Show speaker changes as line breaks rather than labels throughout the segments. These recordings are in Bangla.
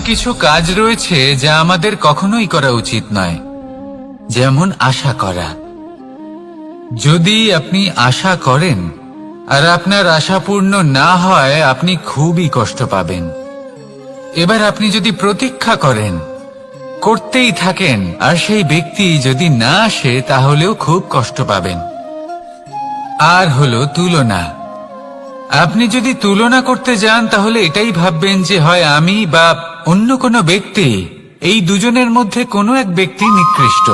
কিছু কাজ রয়েছে যা আমাদের কখনোই করা উচিত নয়, যেমন আশা করা। যদি আপনি আশা করেন আর আপনার আশা পূর্ণ না হয়, আপনি খুবই কষ্ট পাবেন। এবার আপনি যদি প্রতীক্ষা করেন, করতেই থাকেন, আর সেই ব্যক্তি যদি না আসে, তাহলেও খুব কষ্ট পাবেন। আর হলো তুলনা। আপনি যদি তুলনা করতে যান, তাহলে এটাই ভাববেন যে হয় আমি বা অন্য কোনো ব্যক্তি, এই দুজনের মধ্যে কোনো এক ব্যক্তি নিকৃষ্ট।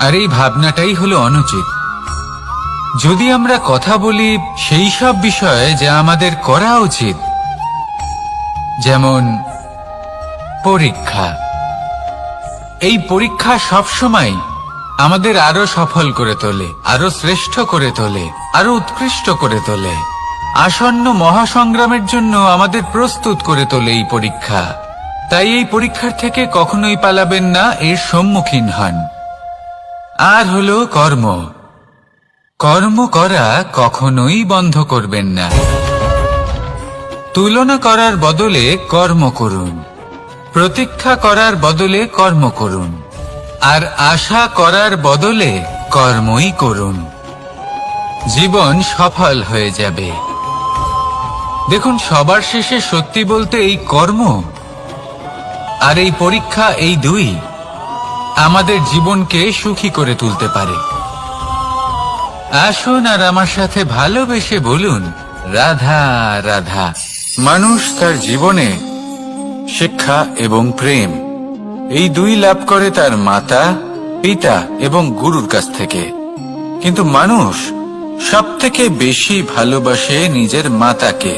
আর এই ভাবনাটাই হলো অনুচিত। যদি আমরা কথা বলি সেই সব বিষয়ে যা আমাদের করা উচিত, যেমন পরীক্ষা। এই পরীক্ষা সবসময় আমাদের আরো সফল করে তোলে, আরো শ্রেষ্ঠ করে তোলে, আরো উৎকৃষ্ট করে তোলে। আসন্ন মহাসংগ্রামের জন্য আমাদের প্রস্তুত করে তোলে এই পরীক্ষা। তাই এই পরীক্ষার থেকে কখনোই পালাবেন না, এর সম্মুখীন হন। আর হলো কর্ম। কর্ম করা কখনোই বন্ধ করবেন না। তুলনা করার বদলে কর্ম করুন, প্রতীক্ষা করার বদলে কর্ম করুন, আর আশা করার বদলে কর্মই করুন। জীবন সফল হয়ে যাবে। দেখুন, সবার শেষে সত্যি বলতে এই কর্ম আর এই পরীক্ষা, এই দুই আমাদের জীবনকে সুখী করে তুলতে পারে। আসুন আর আমার সাথে ভালোবেসে বলুন, রাধা রাধা। মানুষ তার জীবনে শিক্ষা এবং প্রেম, এই দুই লাভ করে তার মাতা, পিতা এবং গুরুর কাছ থেকে। কিন্তু মানুষ সবথেকে বেশি ভালোবাসে নিজের মাতাকে,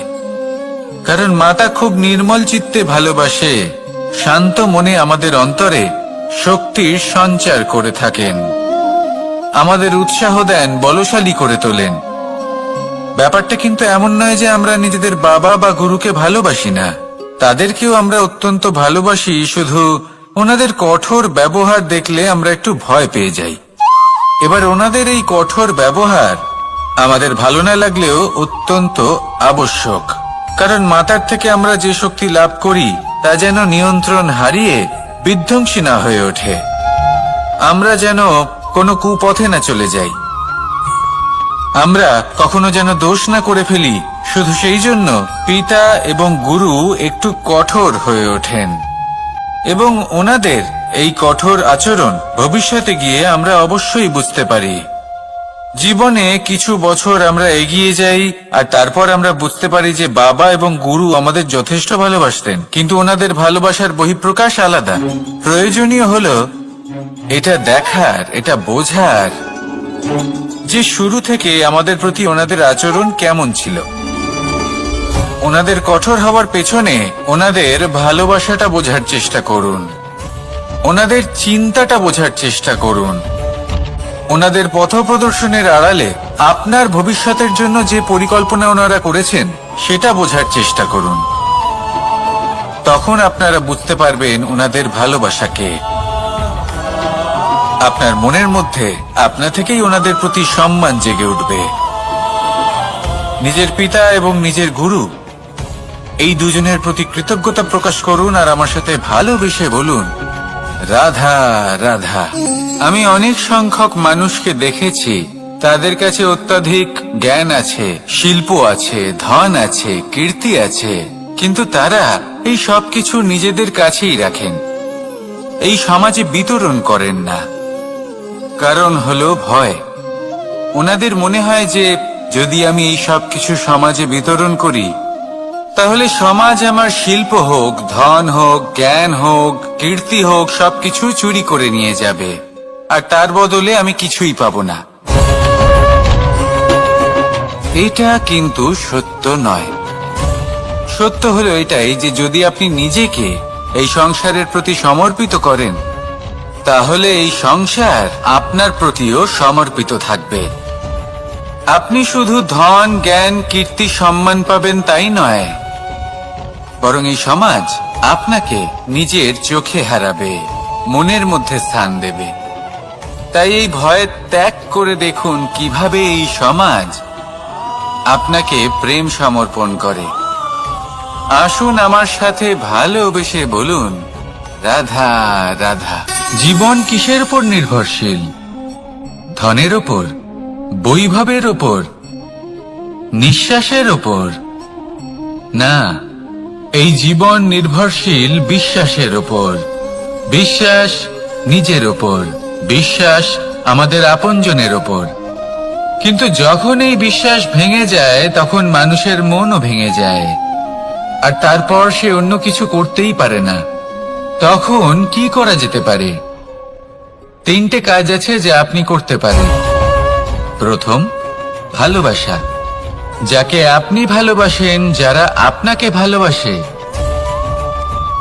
কারণ মাতা খুব নির্মল চিত্তে ভালোবাসে, শান্ত মনে আমাদের অন্তরে শক্তির সঞ্চার করে থাকেন, আমাদের উৎসাহ দেন, বলশালী করে তোলেন। ব্যাপারটা কিন্তু এমন নয় যে আমরা নিজেদের বাবা বা গুরুকে ভালোবাসি না, তাদেরকেও আমরা অত্যন্ত ভালোবাসি। শুধু ওনাদের কঠোর ব্যবহার দেখলে আমরা একটু ভয় পেয়ে যাই। এবার ওনাদের এই কঠোর ব্যবহার আমাদের ভালো না লাগলেও অত্যন্ত আবশ্যক, কারণ মাতার থেকে আমরা যে শক্তি লাভ করি তা যেন নিয়ন্ত্রণ হারিয়ে বিধ্বংসী না হয়ে ওঠে, আমরা যেন কোনো কুপথে না চলে যাই, আমরা কখনো যেন দোষ না করে ফেলি। শুধু সেই জন্য পিতা এবং গুরু একটু কঠোর হয়ে ওঠেন, এবং ওনাদের এই কঠোর আচরণ ভবিষ্যতে গিয়ে আমরা অবশ্যই বুঝতে পারি। জীবনে কিছু বছর আমরা এগিয়ে যাই আর তারপর আমরা বুঝতে পারি যে বাবা এবং গুরু আমাদের যথেষ্ট ভালোবাসতেন, কিন্তু ওনাদের ভালোবাসার বহিঃপ্রকাশ আলাদা। প্রয়োজনীয় হলো এটা দেখার, এটা বোঝার যে শুরু থেকে আমাদের প্রতি ওনাদের আচরণ কেমন ছিল। ওনাদের কঠোর হওয়ার পেছনে ওনাদের ভালোবাসাটা বোঝার চেষ্টা করুন, ওনাদের চিন্তাটা বোঝার চেষ্টা করুন, ওনাদের পথপ্রদর্শনের আড়ালে আপনার ভবিষ্যতের জন্য যে পরিকল্পনা ওনারা করেছেন সেটা বোঝার চেষ্টা করুন। তখন আপনারা বুঝতে পারবেন ওনাদের ভালোবাসাকে। আপনার মনের মধ্যে আপনা থেকেই ওনাদের প্রতি সম্মান জেগে উঠবে। নিজের পিতা এবং নিজের গুরু, এই দুজনের প্রতি কৃতজ্ঞতা প্রকাশ করুন আর আমার সাথে ভালোবেসে বলুন, রাধা রাধা। আমি অনেক সংখ্যক মানুষকে দেখেছি, তাদের কাছে অত্যাধিক জ্ঞান আছে, শিল্প আছে, ধন আছে, কীর্তি আছে, কিন্তু তারা এই সব কিছু নিজেদের কাছেই রাখেন, এই সমাজে বিতরণ করেন না। কারণ হলো ভয়। ওনাদের মনে হয় যে যদি আমি এই সব কিছু সমাজে বিতরণ করি, তাহলে সমাজ আমার শিল্প হোক, ধন হোক, জ্ঞান হোক, কীর্তি হোক, সবকিছু চুরি করে নিয়ে যাবে, আর তার বদলে আমি কিছুই পাবো না। এটা কিন্তু সত্য নয়। সত্য হলো এটাই যে যদি আপনি নিজেকে এই সংসারের প্রতি সমর্পিত করেন, তাহলে এই সংসার আপনার প্রতিও সমর্পিত থাকবে। আপনি শুধু ধন, জ্ঞান, কীর্তি, সম্মান পাবেন তাই নয়, বরং এই সমাজ আপনাকে নিজের চোখে হারাবে, মনের মধ্যে স্থান দেবে। তাই এই ভয় ত্যাগ করে দেখুন কিভাবে এই সমাজ আপনাকে প্রেম সমর্পণ করে। আসুন আমার সাথে ভালোবেসে বলুন, রাধা রাধা। জীবন কিসের উপর নির্ভরশীল? ধনের ওপর, বৈভবের ওপর, নিঃশ্বাসের ওপর? না, এই জীবন নির্ভরশীল বিশ্বাসের ওপর। বিশ্বাস নিজের ওপর, বিশ্বাস আমাদের আপনজনের ওপর। কিন্তু যখন এই বিশ্বাস ভেঙে যায়, তখন মানুষের মনও ভেঙে যায়, আর তারপর সে অন্য কিছু করতেই পারে না। তখন কি করা যেতে পারে? 3টে কাজ আছে যা আপনি করতে পারেন। প্রথম, ভালোবাসা। যাকে আপনি ভালোবাসেন, যারা আপনাকে ভালোবাসে,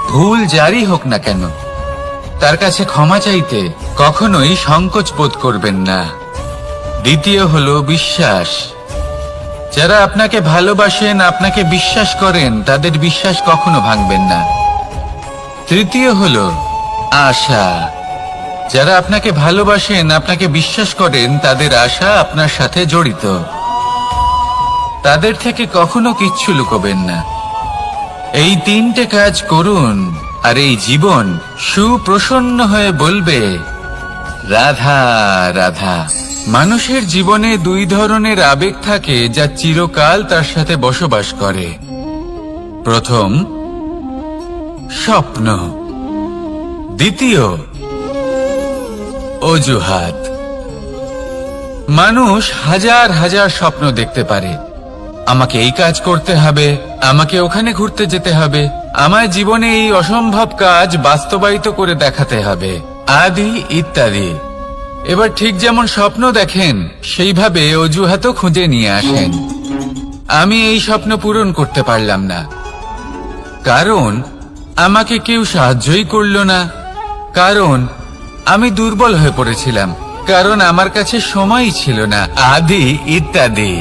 ভুল যারই হোক না কেন, তার কাছে ক্ষমা চাইতে কখনোই সংকোচ বোধ করবেন না। দ্বিতীয় হলো বিশ্বাস। যারা আপনাকে ভালোবাসেন, আপনাকে বিশ্বাস করেন, তাদের বিশ্বাস কখনো ভাঙবেন না। তৃতীয় হলো আশা। যারা আপনাকে ভালোবাসেন, আপনাকে বিশ্বাস করেন, তাদের আশা আপনার সাথে জড়িত। তাদের থেকে কখনো কিচ্ছু লুকোবেন না। এই 3টে কাজ করুন, আর এই জীবন সুপ্রসন্ন হয়ে বলবে, রাধা রাধা। মানুষের জীবনে 2 ধরনের আবেগ থাকে, যা চিরকাল তার সাথে বসবাস করে। প্রথম, স্বপ্ন। দ্বিতীয়, অজুহাত। মানুষ হাজার হাজার স্বপ্ন দেখতে পারে। আমাকে এই কাজ করতে হবে, আমাকে ওখানে ঘুরতে যেতে হবে, আমায় জীবনে এই অসম্ভব কাজ বাস্তবায়িত করে দেখাতে হবে, আদি ইত্যাদি। এবার ঠিক যেমন স্বপ্ন দেখেন, সেইভাবে অজুহাতও খুঁজে নিয়ে আসেন। আমি এই স্বপ্ন পূরণ করতে পারলাম না, কারণ আমাকে কেউ সাহায্যই করলো না, কারণ আমি দুর্বল হয়ে পড়েছিলাম, কারণ আমার কাছে সময়ই ছিল না, আদি ইত্যাদি।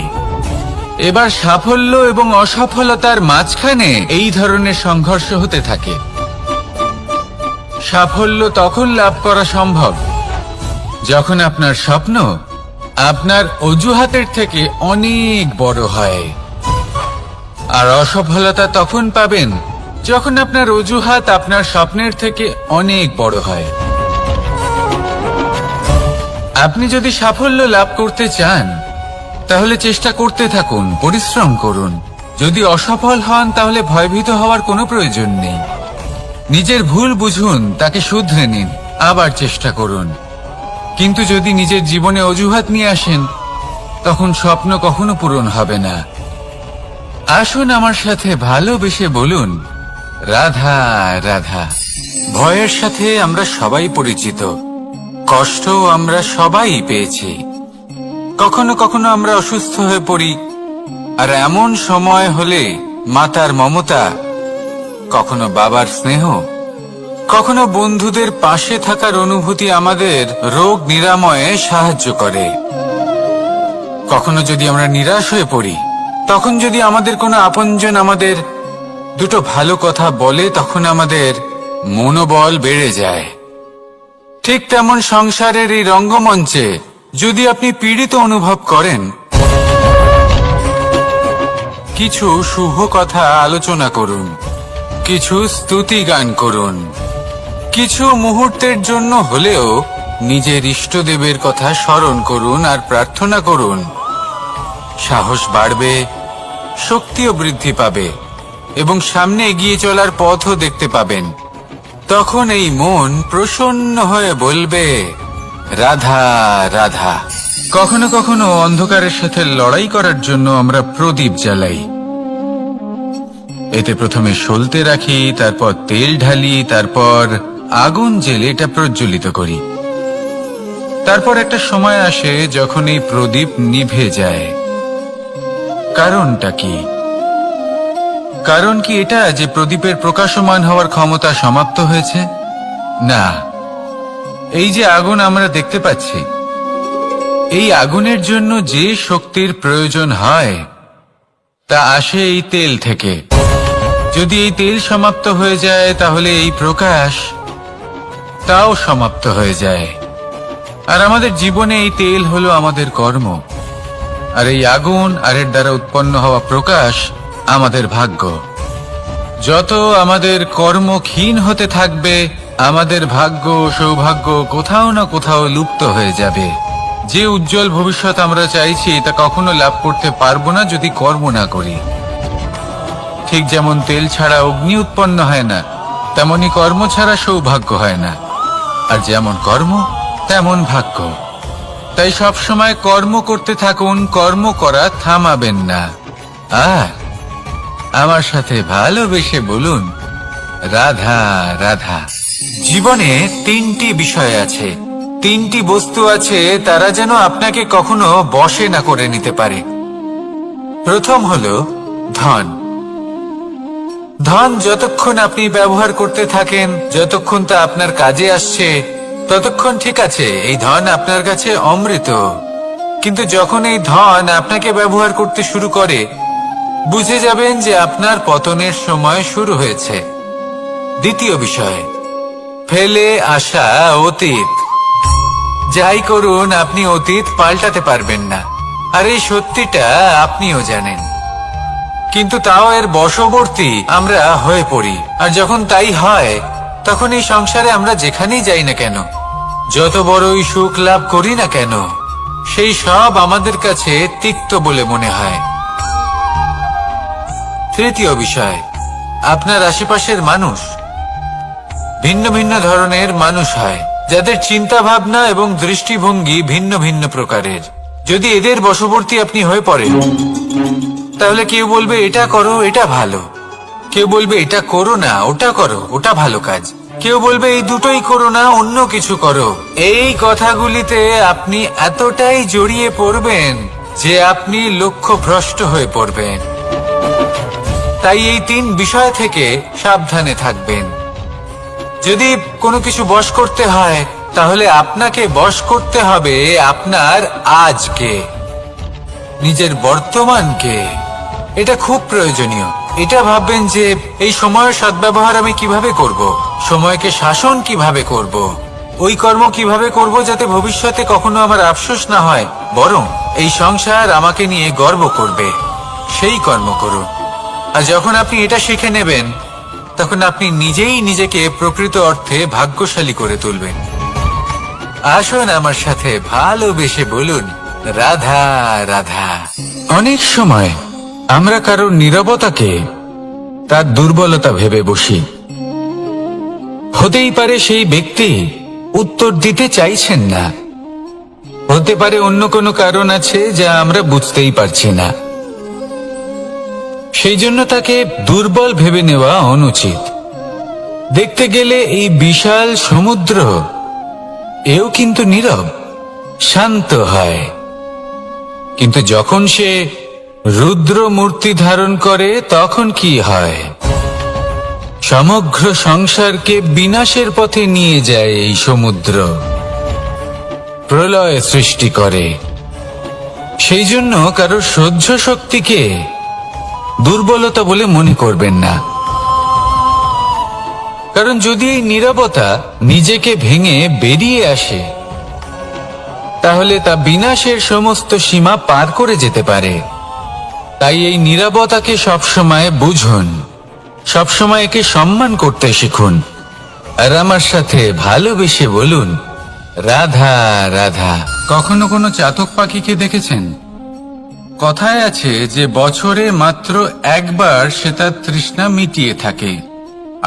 এবার সাফল্য এবং অসফলতার মাঝখানে এই ধরনের সংঘর্ষ হতে থাকে। সাফল্য তখন লাভ করা সম্ভব যখন আপনার স্বপ্ন আপনার অজুহাতের থেকে অনেক বড় হয়, আর অসফলতা তখন পাবেন যখন আপনার অজুহাত আপনার স্বপ্নের থেকে অনেক বড় হয়। আপনি যদি সাফল্য লাভ করতে চান, তাহলে চেষ্টা করতে থাকুন, পরিশ্রম করুন। যদি অসফল হন, তাহলে ভয়ভীত হওয়ার কোনো প্রয়োজন নেই। নিজের ভুল বুঝুন, তাকে শুধরে নিন, আবার চেষ্টা করুন। কিন্তু যদি নিজের জীবনে অজুহাত নিয়ে আসেন, তখন স্বপ্ন কখনো পূরণ হবে না। আসুন আমার সাথে ভালোবেসে বলুন, রাধা রাধা। ভয়ের সাথে আমরা সবাই পরিচিত, কষ্ট আমরা সবাই পেয়েছি। কখনো কখনো আমরা অসুস্থ হয়ে পড়ি, আর এমন সময় হলে মাতার মমতা, কখনো বাবার স্নেহ, কখনো বন্ধুদের পাশে থাকার অনুভূতি আমাদের রোগ নিরাময়ে সাহায্য করে। কখনো যদি আমরা নিরাশ হয়ে পড়ি, তখন যদি আমাদের কোনো আপনজন আমাদের 2টো ভালো কথা বলে, তখন আমাদের মনোবল বেড়ে যায়। ঠিক তেমন সংসারের এই রঙ্গমঞ্চে যদি আপনি পীড়িত অনুভব করেন, কিছু শুভ কথা আলোচনা করুন, কিছু স্তুতি গান করুন, কিছু মুহূর্তের জন্য হলেও নিজের ইষ্টদেবের কথা স্মরণ করুন আর প্রার্থনা করুন। সাহস বাড়বে, শক্তিও বৃদ্ধি পাবে, এবং সামনে এগিয়ে চলার পথও দেখতে পাবেন। তখন এই মন প্রসন্ন হয়ে বলবে, রাধা রাধা। কখনো কখনো অন্ধকারের সাথে লড়াই করার জন্য আমরা প্রদীপ জ্বালাই। এতে প্রথমে সলতে রাখি, তারপর তেল ঢালি, তারপর আগুন জেলে এটা প্রজ্বলিত করি। তারপর একটা সময় আসে যখন এই প্রদীপ নিভে যায়। কারণটা কি? কারণ কি এটা যে প্রদীপের প্রকাশমান হওয়ার ক্ষমতা সমাপ্ত হয়েছে? না, এই যে আগুন আমরা দেখতে পাচ্ছি, এই আগুনের জন্য যে শক্তির প্রয়োজন হয় তা আসে এই তেল থেকে। যদি এই তেল সমাপ্ত হয়ে যায়, তাহলে এই প্রকাশ তাও সমাপ্ত হয়ে যায়। আর আমাদের জীবনে এই তেল হলো আমাদের কর্ম, আর এই আগুন আর এর দ্বারা উৎপন্ন হওয়া প্রকাশ আমাদের ভাগ্য। যত আমাদের কর্ম ক্ষীণ হতে থাকবে, আমাদের ভাগ্য সৌভাগ্য কোথাও না কোথাও লুপ্ত হয়ে যাবে। যে উজ্জ্বল ভবিষ্যৎ আমরা চাইছি তা কখনো লাভ করতে পারবো না যদি কর্ম না করি। ঠিক যেমন তেল ছাড়া অগ্নি উৎপন্ন হয় না, তেমনি কর্ম ছাড়া সৌভাগ্য হয় না। আর যেমন কর্ম তেমন ভাগ্য। তাই সব সময় কর্ম করতে থাকুন, কর্ম করা থামাবেন না। আর আমার সাথে ভালোবেসে বলুন, রাধা রাধা। জীবনে তিনটি বিষয় আছে, তিনটি বস্তু আছে, তারা যেন আপনাকে কখনো বশে না করে নিতে পারে। প্রথম হলো ধন। ধন যতক্ষণ আপনি ব্যবহার করতে থাকেন, যতক্ষণ তা আপনার কাজে আসছে, ততক্ষণ ঠিক আছে, এই ধন আপনার কাছে অমৃত। কিন্তু যখন এই ধন আপনাকে ব্যবহার করতে শুরু করে, বুঝে যাবেন যে আপনার পতনের সময় শুরু হয়েছে। দ্বিতীয় বিষয়, ফেলে আসা অতীত। যাই করুন, আপনি অতীত পাল্টাতে পারবেন না, আর এই সত্যিটা আপনিও জানেন। কিন্তু তাও এর বশবর্তী আমরা হয়ে পড়ি। আর যখন তাই হয়, তখন এই সংসারে আমরা যেখানেই যাই না কেন, যত বড়ই সুখ লাভ করি না কেন, সেই সব আমাদের কাছে তিক্ত বলে মনে হয়। তৃতীয় বিষয়, আপনার আশেপাশের মানুষ। ভিন্ন ভিন্ন ধরনের মানুষ হয়, যাদের চিন্তা ভাবনা এবং দৃষ্টিভঙ্গি ভিন্ন ভিন্ন প্রকারের। যদি এদের বশবর্তী আপনি হয়ে পড়েন, তাহলে কেউ বলবে এটা করো, এটা ভালো। কেউ বলবে এটা করো না, ওটা করো, ওটা ভালো কাজ। কেউ বলবে এই দুটোই করো না, অন্য কিছু করো। এই কথাগুলিতে আপনি এতটাই জড়িয়ে পড়বেন যে আপনি লক্ষ্যভ্রষ্ট হয়ে পড়বেন। তাই এই তিন বিষয় থেকে সাবধানে থাকবেন। যদি কোনো কিছু বশ করতে হয়, তাহলে আপনাকে বশ করতে হবে আপনার আজকে, নিজের বর্তমানকে। এটা খুব প্রয়োজনীয়। এটা ভাববেন যে এই সময়ের সদ্ব্যবহার আমি কিভাবে করব, সময়কে শাসন কিভাবে করব, ওই কর্ম কিভাবে করব যাতে ভবিষ্যতে কখনো আমার আফসোস না হয়, বরং এই সংসার আমাকে নিয়ে গর্ব করবে, সেই কর্ম করুন। আর যখন আপনি এটা শিখে নেবেন, তখন আপনি নিজেই নিজেকে প্রকৃত অর্থে ভাগ্যশালী করে তুলবেন। আসুন আমার সাথে ভালোবেসে বলুন, রাধা রাধা। অনেক সময় আমরা কারোর নীরবতাকে তার দুর্বলতা ভেবে বসি। হতেই পারে সেই ব্যক্তি উত্তর দিতে চাইছেন না, হতে পারে অন্য কোনো কারণ আছে যা আমরা বুঝতেই পারছি না। সেই জন্য তাকে দুর্বল ভেবে নেওয়া অনুচিত। দেখতে গেলে এই বিশাল সমুদ্র এও কিন্তু নীরব, শান্ত হয়। কিন্তু যখন সে রুদ্র মূর্তি ধারণ করে, তখন কি হয়? সমগ্র সংসারকে বিনাশের পথে নিয়ে যায় এই সমুদ্র, প্রলয় সৃষ্টি করে। সেই জন্য কারোর সহ্য শক্তিকে দুর্বলতা বলে মনে করবেন না। কারণ যদি এই নীরবতা নিজেকে ভেঙে বেরিয়ে আসে, তাহলে তা বিনাশের সমস্ত সীমা পার করে যেতে পারে। তাই এই নীরবতাকে সবসময় বুঝুন, সবসময় একে সম্মান করতে শিখুন। আর আমার সাথে ভালোবেসে বলুন, রাধা রাধা। কখনো কোনো চাতক পাখিকে দেখেছেন? কথায় আছে যে বছরে মাত্র একবার সে তার তৃষ্ণা মিটিয়ে থাকে,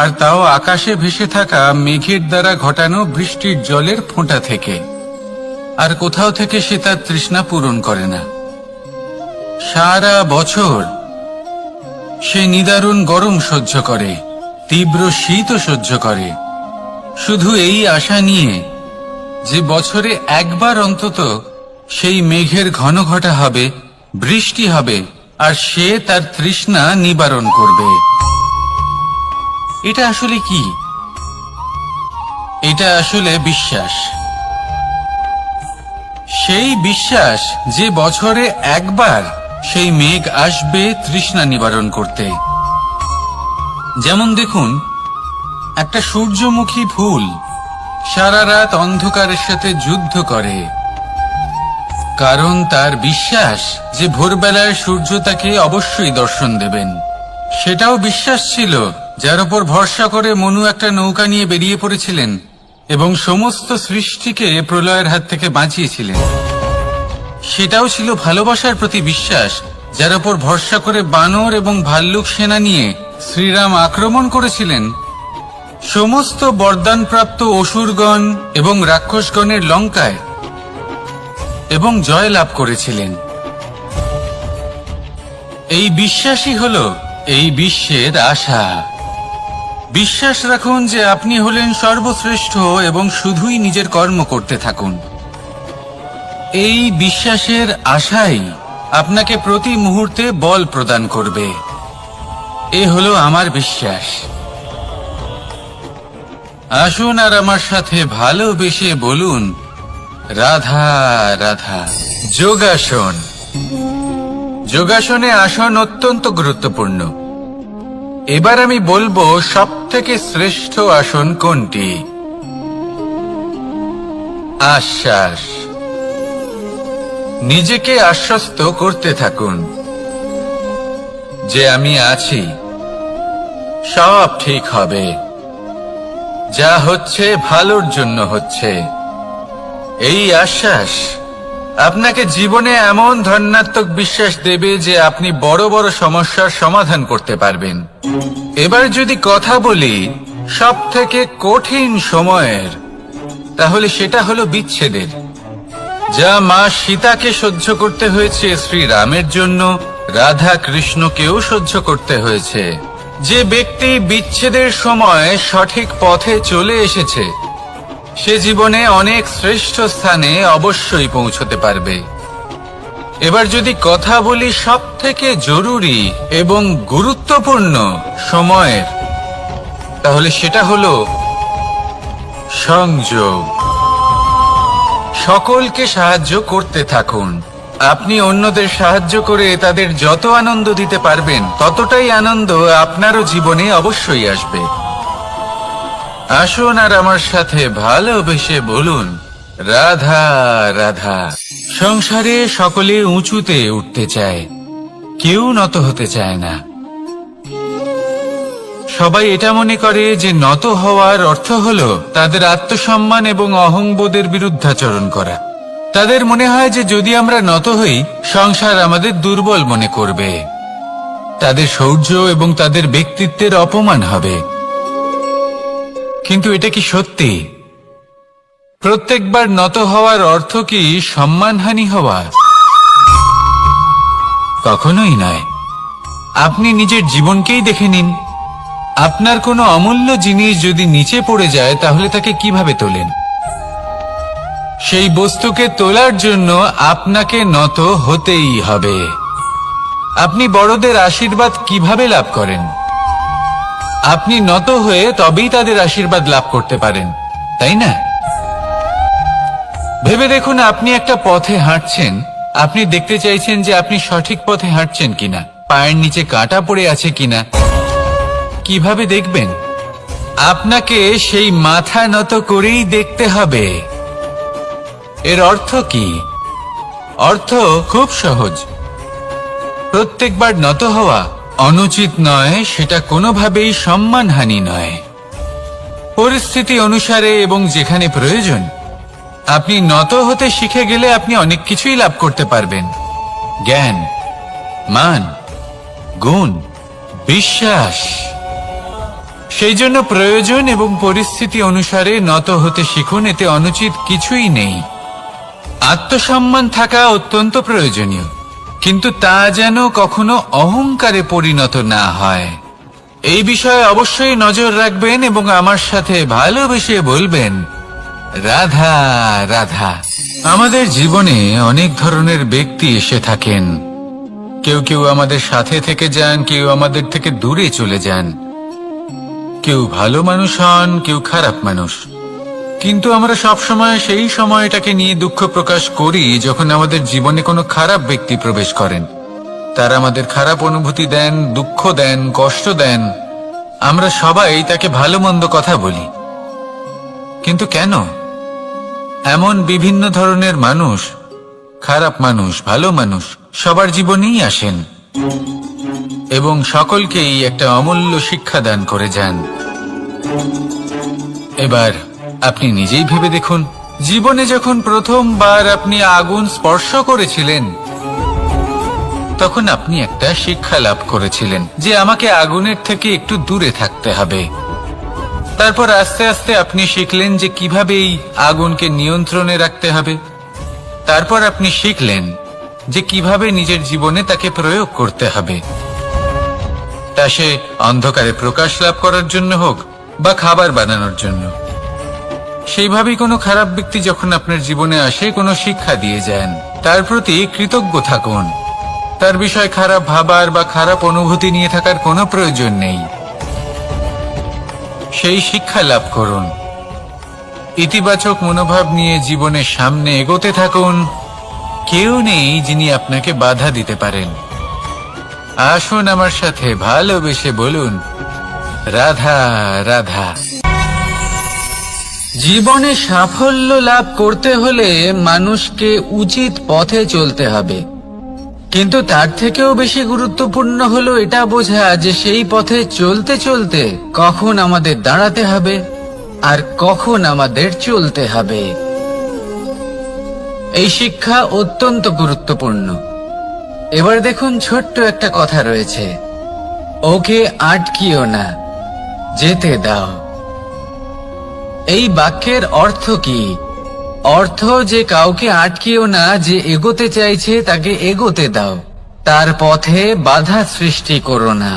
আর তাও আকাশে ভেসে থাকা মেঘের দ্বারা ঘটানো বৃষ্টির জলের ফোঁটা থেকে। আর কোথাও থেকে সে তার তৃষ্ণা পূরণ করে না। সারা বছর সে নিদারুণ গরম সহ্য করে, তীব্র শীতও সহ্য করে, শুধু এই আশা নিয়ে যে বছরে একবার অন্তত সেই মেঘের ঘন ঘটা হবে, বৃষ্টি হবে, আর সে তার তৃষ্ণা নিবারণ করবে। এটা আসলে কি? এটা আসলে বিশ্বাস। সেই বিশ্বাস যে বছরে একবার সেই মেঘ আসবে তৃষ্ণা নিবারণ করতে। যেমন দেখুন, একটা সূর্যমুখী ফুল সারা রাত অন্ধকারের সাথে যুদ্ধ করে, কারণ তার বিশ্বাস যে ভোরবেলায় সূর্য তাকে অবশ্যই দর্শন দেবেন। সেটাও বিশ্বাস ছিল, যার উপর ভরসা করে মনু একটা নৌকা নিয়ে বেরিয়ে পড়েছিলেন এবং সমস্ত সৃষ্টিকে প্রলয়ের হাত থেকে বাঁচিয়েছিলেন। সেটাও ছিল ভালোবাসার প্রতি বিশ্বাস, যার উপর ভরসা করে বানর এবং ভাল্লুক সেনা নিয়ে শ্রীরাম আক্রমণ করেছিলেন সমস্ত বরদানপ্রাপ্ত অসুরগণ এবং রাক্ষসগণের লঙ্কায় এবং জয় লাভ করেছিলেন। এই বিশ্বাসই হল এই বিশ্বের আশা। বিশ্বাস রাখুন যে আপনি হলেন সর্বশ্রেষ্ঠ এবং শুধুই নিজের কর্ম করতে থাকুন। এই বিশ্বাসের আশাই আপনাকে প্রতি মুহূর্তে বল প্রদান করবে। এ হলো আমার বিশ্বাস। আসুন আর আমার সাথে ভালোবেসে বলুন, রাধা রাধা। যোগাসন। যোগাসনে আসন অত্যন্ত গুরুত্বপূর্ণ। এবার আমি বলবো সবথেকে শ্রেষ্ঠ আসন কোনটি। আশ্বাস। নিজেকে আশ্বস্ত করতে থাকুন যে আমি আছি, সব ঠিক হবে, যা হচ্ছে ভালোর জন্য হচ্ছে। এই আশ্বাস আপনাকে জীবনে এমন ধনাত্মক বিশ্বাস দেবে যে আপনি বড় বড় সমস্যার সমাধান করতে পারবেন। এবার যদি কথা বলি সব থেকে কঠিন সময়ের, তাহলে সেটা হলো বিচ্ছেদের। যা মা সীতাকে সহ্য করতে হয়েছে শ্রীরামের জন্য, রাধা কৃষ্ণকেও সহ্য করতে হয়েছে। যে ব্যক্তি বিচ্ছেদের সময় সঠিক পথে চলে এসেছে, সে জীবনে অনেক শ্রেষ্ঠ স্থানে অবশ্যই পৌঁছতে পারবে। এবার যদি কথা বলি সব থেকে জরুরি এবং গুরুত্বপূর্ণ সময়ের, তাহলে সেটা হলো সংযোগ। সকলকে সাহায্য করতে থাকুন। আপনি অন্যদের সাহায্য করে তাদের যত আনন্দ দিতে পারবেন, ততটাই আনন্দ আপনারও জীবনে অবশ্যই আসবে। আসুন আর আমার সাথে ভালোবেসে বলুন, রাধা রাধা। সংসারে সকলে উঁচুতে উঠতে চায়, কেউ নত হতে চায় না। সবাই এটা মনে করে যে নত হওয়ার অর্থ হলো তাদের আত্মসম্মান এবং অহংবোধের বিরুদ্ধাচরণ করা। তাদের মনে হয় যে যদি আমরা নত হই, সংসার আমাদের দুর্বল মনে করবে, তাদের শৌর্য এবং তাদের ব্যক্তিত্বের অপমান হবে। কিন্তু এটা কি সত্যি? প্রত্যেকবার নত হওয়ার অর্থ কি সম্মানহানি হওয়া? কখনোই নয়। আপনি নিজের জীবনকেই দেখে নিন। আপনার কোনো অমূল্য জিনিস যদি নিচে পড়ে যায়, তাহলে তাকে কিভাবে তোলেন? সেই বস্তুকে তোলার জন্য আপনাকে নত হতেই হবে। আপনি বড়দের আশীর্বাদ কিভাবে লাভ করেন? আপনি নত হয়ে তবেই তাদের আশীর্বাদ লাভ করতে পারেন, তাই না? ভেবে দেখুন, আপনি একটা পথে হাঁটছেন। আপনি দেখতে চাইছেন যে আপনি সঠিক পথে হাঁটছেন কিনা, পায়ের নিচে কাঁটা পড়ে আছে কিনা। কিভাবে দেখবেন? আপনাকে সেই মাথা নত করেই দেখতে হবে। এর অর্থ কি? অর্থ খুব সহজ। প্রত্যেকবার নত হওয়া অনুচিত নয়, সেটা কোনোভাবেই সম্মানহানি নয়। পরিস্থিতি অনুসারে এবং যেখানে প্রয়োজন, আপনি নত হতে শিখে গেলে আপনি অনেক কিছুই লাভ করতে পারবেন। জ্ঞান, মান, গুণ, বিশ্বাস। সেই জন্য প্রয়োজন এবং পরিস্থিতি অনুসারে নত হতে শিখুন। এতে অনুচিত কিছুই নেই। আত্মসম্মান থাকা অত্যন্ত প্রয়োজনীয়, কিন্তু তা যেন কখনো অহংকারে পরিণত না হয়। এই বিষয়ে অবশ্যই নজর রাখবেন এবং আমার সাথে ভালোবেসে বলবেন, রাধা রাধা। আমাদের জীবনে অনেক ধরনের ব্যক্তি এসে থাকেন। কেউ কেউ আমাদের সাথে থেকে যান, কেউ আমাদের থেকে দূরে চলে যান। কেউ ভালো মানুষ হন, কেউ খারাপ মানুষ। কিন্তু আমরা সবসময় সেই সময়টাকে নিয়ে দুঃখ প্রকাশ করি যখন আমাদের জীবনে কোনো খারাপ ব্যক্তি প্রবেশ করেন। তারা আমাদের খারাপ অনুভূতি দেন, দুঃখ দেন, কষ্ট দেন। আমরা সবাই তাকে ভালো মন্দ কথা বলি। কিন্তু কেন? এমন বিভিন্ন ধরনের মানুষ, খারাপ মানুষ, ভালো মানুষ, সবার জীবনেই আসেন। এবং সকলকেই একটা অমূল্য শিক্ষা দান করে যান। এবার আপনি নিজেই ভেবে দেখুন, জীবনে যখন প্রথমবার আপনি আগুন স্পর্শ করেছিলেন, তখন আপনি একটা শিক্ষা লাভ করেছিলেন যে আমাকে আগুনের থেকে একটু দূরে থাকতে হবে। তারপর আস্তে আস্তে আপনি শিখলেন যে কিভাবে এই আগুনকে নিয়ন্ত্রণে রাখতে হবে। তারপর আপনি শিখলেন যে কিভাবে নিজের জীবনে তাকে প্রয়োগ করতে হবে, তা সে অন্ধকারে প্রকাশ লাভ করার জন্য হোক বা খাবার বানানোর জন্য। সেইভাবেই কোনো খারাপ ব্যক্তি যখন আপনার জীবনে আসে কোনো শিক্ষা দিয়ে যান, তার প্রতি কৃতজ্ঞ থাকুন। তার বিষয় খারাপ ভাবার বা খারাপ অনুভূতি নিয়ে থাকার কোনো প্রয়োজন নেই। সেই শিক্ষা লাভ করুন, ইতিবাচক মনোভাব নিয়ে জীবনের সামনে এগোতে থাকুন। কেউ নেই যিনি আপনাকে বাধা দিতে পারেন। আসুন আমার সাথে ভালোবেসে বলুন, রাধা রাধা। জীবনে সাফল্য লাভ করতে হলে মানুষকে উচিত পথে চলতে হবে, কিন্তু তার থেকেও বেশি গুরুত্বপূর্ণ হলো এটা বোঝা যে সেই পথে চলতে চলতে কখন আমাদের দাঁড়াতে হবে আর কখন আমাদের চলতে হবে। এই শিক্ষা অত্যন্ত গুরুত্বপূর্ণ। এবার দেখুন, ছোট্ট একটা কথা রয়েছে, ওকে আটকিও না, যেতে দাও। এই বাক্যের অর্থ কি? অর্থ যে কাউকে আটকিও না, যে এগোতে চাইছে তাকে এগোতে দাও, তার পথে বাধা সৃষ্টি করো না।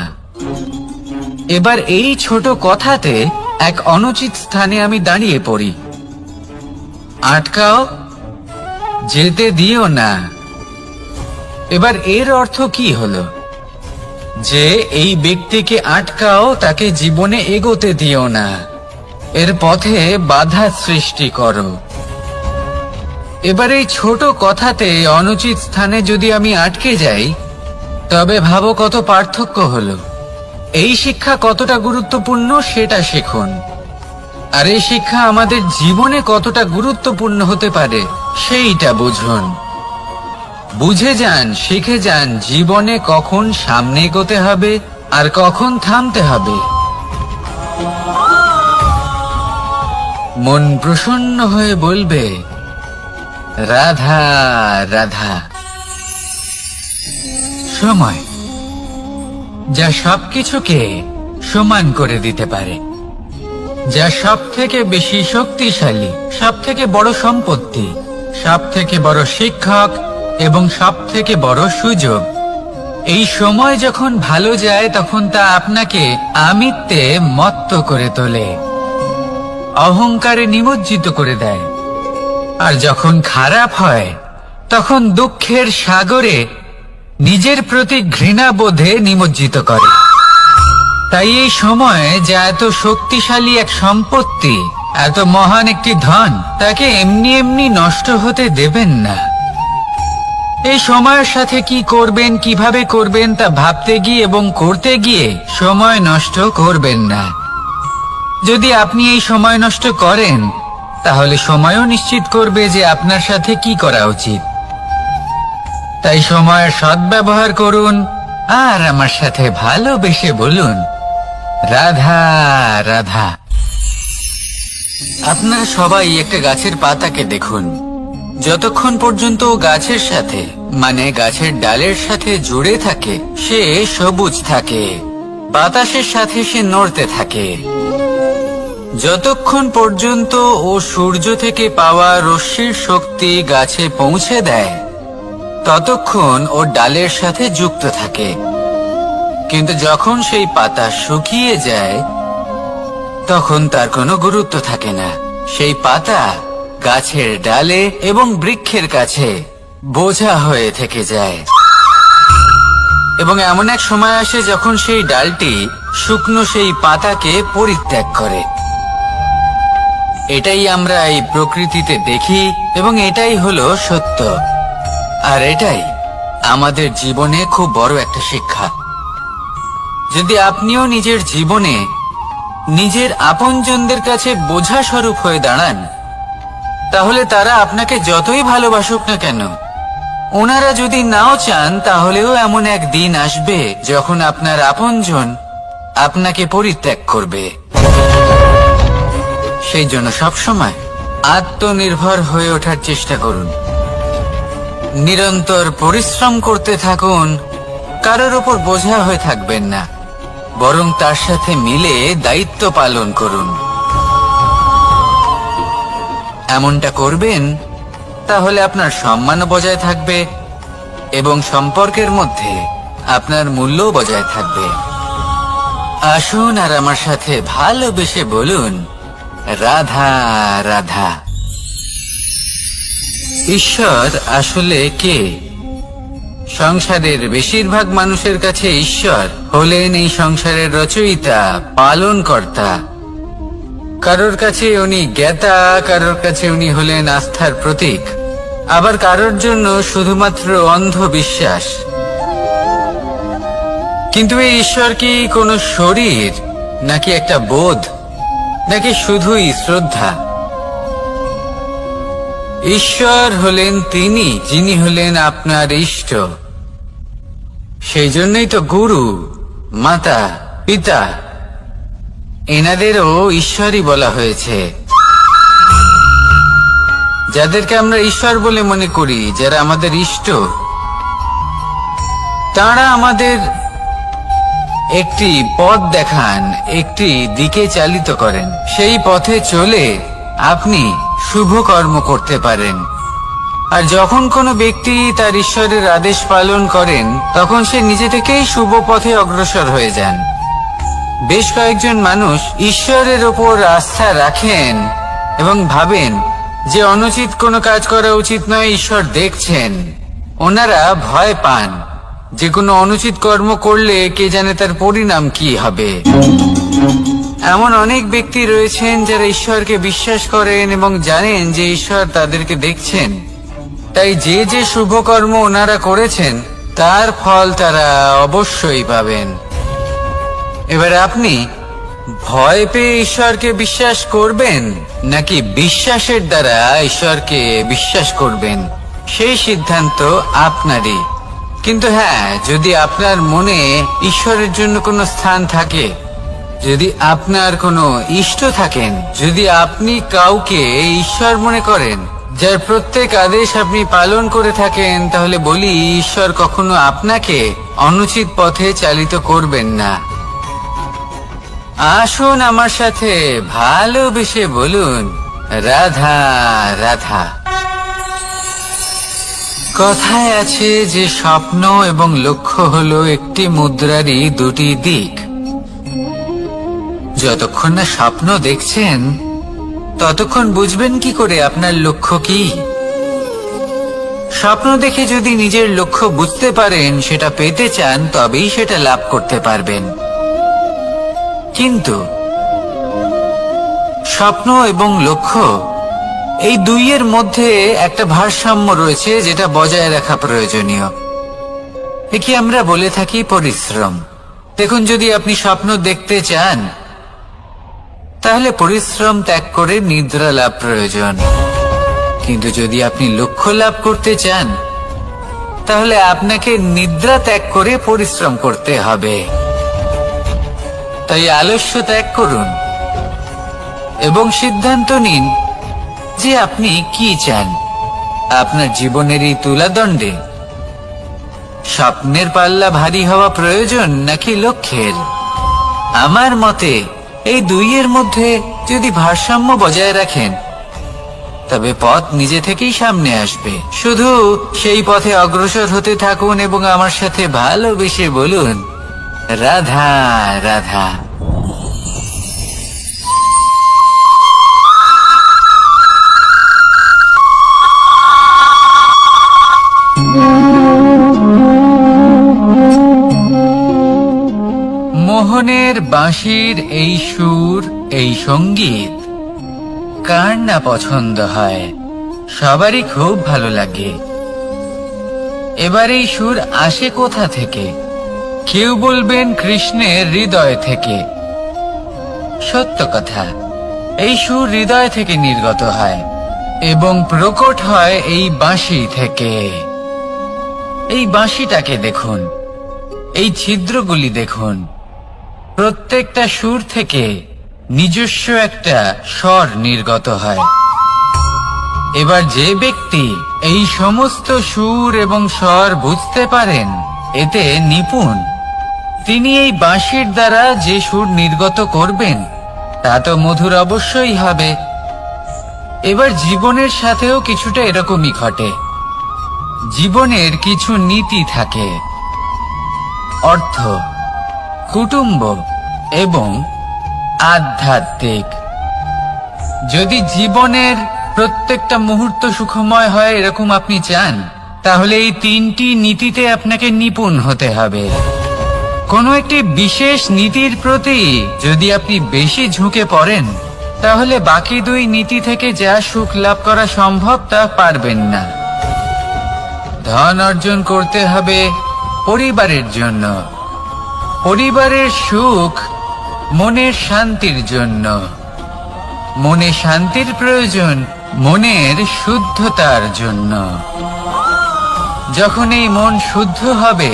এবার এই ছোট কথাতে এক অনুচিত স্থানে আমি দাঁড়িয়ে পড়ি। আটকাও, যেতে দিও না। এবার এর অর্থ কি হলো? যে এই ব্যক্তিকে আটকাও, তাকে জীবনে এগোতে দিও না, এর পথে বাধা সৃষ্টি করো। এবার এই ছোট কথাতে অনুচিত স্থানে যদি আমি আটকে যাই, তবে ভাবো কত পার্থক্য হলো। এই শিক্ষা কতটা গুরুত্বপূর্ণ সেটা শিখুন। আর এই শিক্ষা আমাদের জীবনে কতটা গুরুত্বপূর্ণ হতে পারে সেইটা বুঝুন। বুঝে যান, শিখে যান জীবনে কখন সামনে এগোতে হবে আর কখন থামতে হবে। মন প্রসন্ন হয়ে বলবে, রাধা রাধা। সময় যা সবকিছুকে সমান করে দিতে পারে, যা সব থেকে বেশি শক্তিশালী, সব থেকে বড় সম্পত্তি, সব থেকে বড় শিক্ষক এবং সব থেকে বড় সুযোগ। এই সময় যখন ভালো যায় তখন তা আপনাকে আমিত্বে মত্ত করে তোলে, অহংকারে নিমজ্জিত করে দেয়। আর যখন খারাপ হয় তখন দুঃখের সাগরে নিজের প্রতি ঘৃণাবোধে নিমজ্জিত করে। তাই এই সময় যা এত শক্তিশালী এক সম্পত্তি, এত মহান একটি ধন, তাকে এমনি এমনি নষ্ট হতে দেবেন না। এই সময়ের সাথে কি করবেন, কিভাবে করবেন তা ভাবতে গিয়ে এবং করতে গিয়ে সময় নষ্ট করবেন না। যদি আপনি এই সময় নষ্ট করেন, তাহলে সময়ও নিশ্চিত করবে যে আপনার সাথে কি করা উচিত। তাই সময়ের সদ্ব্যবহার করুন আর আমার সাথে ভালোবেসে বলুন, রাধা রাধা। আপনারা সবাই একটা গাছের পাতাকে দেখুন। যতক্ষণ পর্যন্ত ও গাছের সাথে, মানে গাছের ডালের সাথে জুড়ে থাকে, সে সবুজ থাকে, বাতাসের সাথে সে নড়তে থাকে। যতক্ষণ পর্যন্ত ও সূর্য থেকে পাওয়া রশ্মির শক্তি গাছে পৌঁছে দেয়, ততক্ষণ ও ডালের সাথে যুক্ত থাকে। কিন্তু যখন সেই পাতা শুকিয়ে যায়, তখন তার কোনো গুরুত্ব থাকে না। সেই পাতা গাছের ডালে এবং বৃক্ষের কাছে বোঝা হয়ে থেকে যায়। এবং এমন এক সময় আসে যখন সেই ডালটি শুকনো সেই পাতাকে পরিত্যাগ করে। এটাই আমরা এই প্রকৃতিতে দেখি এবং এটাই হলো সত্য। আর এটাই আমাদের জীবনে খুব বড় একটা শিক্ষা। যদি আপনিও নিজের জীবনে নিজের আপনজনদের কাছে বোঝা স্বরূপ হয়ে দাঁড়ান, তাহলে তারা আপনাকে যতই ভালোবাসুক না কেন, ওনারা যদি নাও চান তাহলেও এমন এক দিন আসবে যখন আপনার আপনজন আপনাকে পরিত্যাগ করবে। সেই জন্য সবসময় আত্মনির্ভর হয়ে ওঠার চেষ্টা করুন। নিরন্তর পরিশ্রম করতে থাকুন, কারোর উপর বোঝা হয়ে থাকবেন না, বরং তার সাথে মিলে দায়িত্ব পালন করুন। এমনটা করবেন তাহলে আপনার সম্মানও বজায় থাকবে এবং সম্পর্কের মধ্যে আপনার মূল্যও বজায় থাকবে। আসুন আর আমার সাথে ভালোবেসে বলুন, রাধা রাধা। ঈশ্বর আসলে কে? সংসারের বেশিরভাগ মানুষের কাছে ঈশ্বর হলেন এই সংসারের রচয়িতা, পালনকর্তা। কারোর কাছে উনি জ্ঞাতা, কারোর কাছে উনি হলেন আস্থার প্রতীক, আবার কারোর জন্য শুধুমাত্র অন্ধবিশ্বাস। কিন্তু এই ঈশ্বর কি কোনো শরীর, নাকি একটা বোধ, নাকি শুধুই শ্রদ্ধা? ঈশ্বর হলেন তিনি যিনি হলেন আপনার ইষ্ট। সেই জন্যই তো গুরু, মাতা, পিতা এনাদেরও ঈশ্বরই বলা হয়েছে। যাদেরকে আমরা ঈশ্বর বলে মনে করি, যারা আমাদের ইষ্ট, তারা আমাদের একটি পথ দেখান, একটি দিকে চালিত করেন। সেই পথে চলে আপনি শুভ কর্ম করতে পারেন। আর যখন কোনো ব্যক্তি তার ঈশ্বরের আদেশ পালন করেন, তখন সে নিজে থেকেই শুভ পথে অগ্রসর হয়ে যান। বেশ কয়েকজন মানুষ ঈশ্বরের ওপর আস্থা রাখেন এবং ভাবেন যে অনুচিত কোনো কাজ করা উচিত নয়, ঈশ্বর দেখছেন। ওনারা ভয় পান যে কোনো অনুচিত কর্ম করলে কে জানে তার পরিণাম কি হবে। এমন অনেক ব্যক্তি রয়েছেন যারা ঈশ্বরকে বিশ্বাস করেন এবং জানেন যে ঈশ্বর তাদেরকে দেখছেন, তাই যে যে শুভ কর্ম ওনারা করেছেন তার ফল তারা অবশ্যই পাবেন। এবার আপনি ভয় পেয়ে ঈশ্বরকে বিশ্বাস করবেন নাকি বিশ্বাসের দ্বারা ঈশ্বরকে বিশ্বাস করবেন, সেই সিদ্ধান্ত আপনারই। কিন্তু হ্যাঁ, যদি আপনার মনে ঈশ্বরের জন্য কোনো স্থান থাকে, যদি আপনার কোনো ইষ্ট থাকেন, যদি আপনি কাউকে ঈশ্বর মনে করেন যার প্রত্যেক আদেশ আপনি পালন করে থাকেন, তাহলে বলি ঈশ্বর কখনো আপনাকে অনুচিত পথে চালিত করবেন না। আসুন আমার সাথে ভালোবেসে বলুন, রাধা রাধা। কথায় আছে যে স্বপ্ন এবং লক্ষ্য হলো একটি মুদ্রারই দুটি দিক। যতক্ষণ না স্বপ্ন দেখছেন ততক্ষণ বুঝবেন কি করে আপনার লক্ষ্য কি? স্বপ্ন দেখে যদি নিজের লক্ষ্য বুঝতে পারেন, সেটা পেতে চান, তবেই সেটা লাভ করতে পারবেন। কিন্তু স্বপ্ন এবং লক্ষ্য এই দুইয়ের মধ্যে একটা ভারসাম্য রয়েছে, যেটা বজায় রাখা প্রয়োজনীয়। একে আমরা বলে থাকি পরিশ্রম। দেখুন, যদি আপনি স্বপ্ন দেখতে চান তাহলে পরিশ্রম ত্যাগ করে নিদ্রা লাভ প্রয়োজন। কিন্তু যদি আপনি লক্ষ্য লাভ করতে চান তাহলে আপনাকে নিদ্রা ত্যাগ করে পরিশ্রম করতে হবে। তাই আলস্য ত্যাগ করুন এবং সিদ্ধান্ত নিন যে আপনি কি চান। আপনার জীবনের এই তুলাদণ্ডে স্বপ্নের পাল্লা ভারী হওয়া প্রয়োজন নাকি লক্ষ্যের? আমার মতে এই দুইয়ের মধ্যে যদি ভারসাম্য বজায় রাখেন, তবে পথ নিজে থেকেই সামনে আসবে। শুধু সেই পথে অগ্রসর হতে থাকুন এবং আমার সাথে ভালোবেসে বলুন, রাধা রাধা। মোহনের বাঁশির এই সুর, এই সঙ্গীত কার না পছন্দ হয়? সবারই খুব ভালো লাগে। এবার এই সুর আসে কোথা থেকে? কেউ বলবেন কৃষ্ণের হৃদয় থেকে। সত্য কথা, এই সুর হৃদয় থেকে নির্গত হয় এবং প্রকট হয় এই বাঁশি থেকে। এই বাঁশিটাকে দেখুন, এই ছিদ্রগুলি দেখুন, প্রত্যেকটা সুর থেকে নিজস্ব একটা স্বর নির্গত হয়। এবার যে ব্যক্তি এই সমস্ত সুর এবং স্বর বুঝতে পারেন, এতে নিপুণ, তিনি এই বাঁশির দ্বারা যে সুর নির্গত করবেন তা তো মধুর অবশ্যই হবে। এবার জীবনের সাথেও কিছুটা এরকমই ঘটে। জীবনের কিছু নীতি থাকে, অর্থ, কুটুম্ব এবং আধ্যাত্মিক। যদি জীবনের প্রত্যেকটা মুহূর্ত সুখময় হয় এরকম আপনি চান, তাহলে এই তিনটি নীতিতে আপনাকে নিপুণ হতে হবে। কোনো একটি বিশেষ নীতির প্রতি যদি আপনি বেশি ঝুঁকে পড়েন, তাহলে বাকি দুই নীতি থেকে যা সুখ লাভ করা সম্ভব তা পারবেন না। ধন অর্জন করতে হবে পরিবারের জন্য, পরিবারের সুখ মনের শান্তির জন্য, মনে শান্তির প্রয়োজন মনের শুদ্ধতার জন্য। যখন এই মন শুদ্ধ হবে,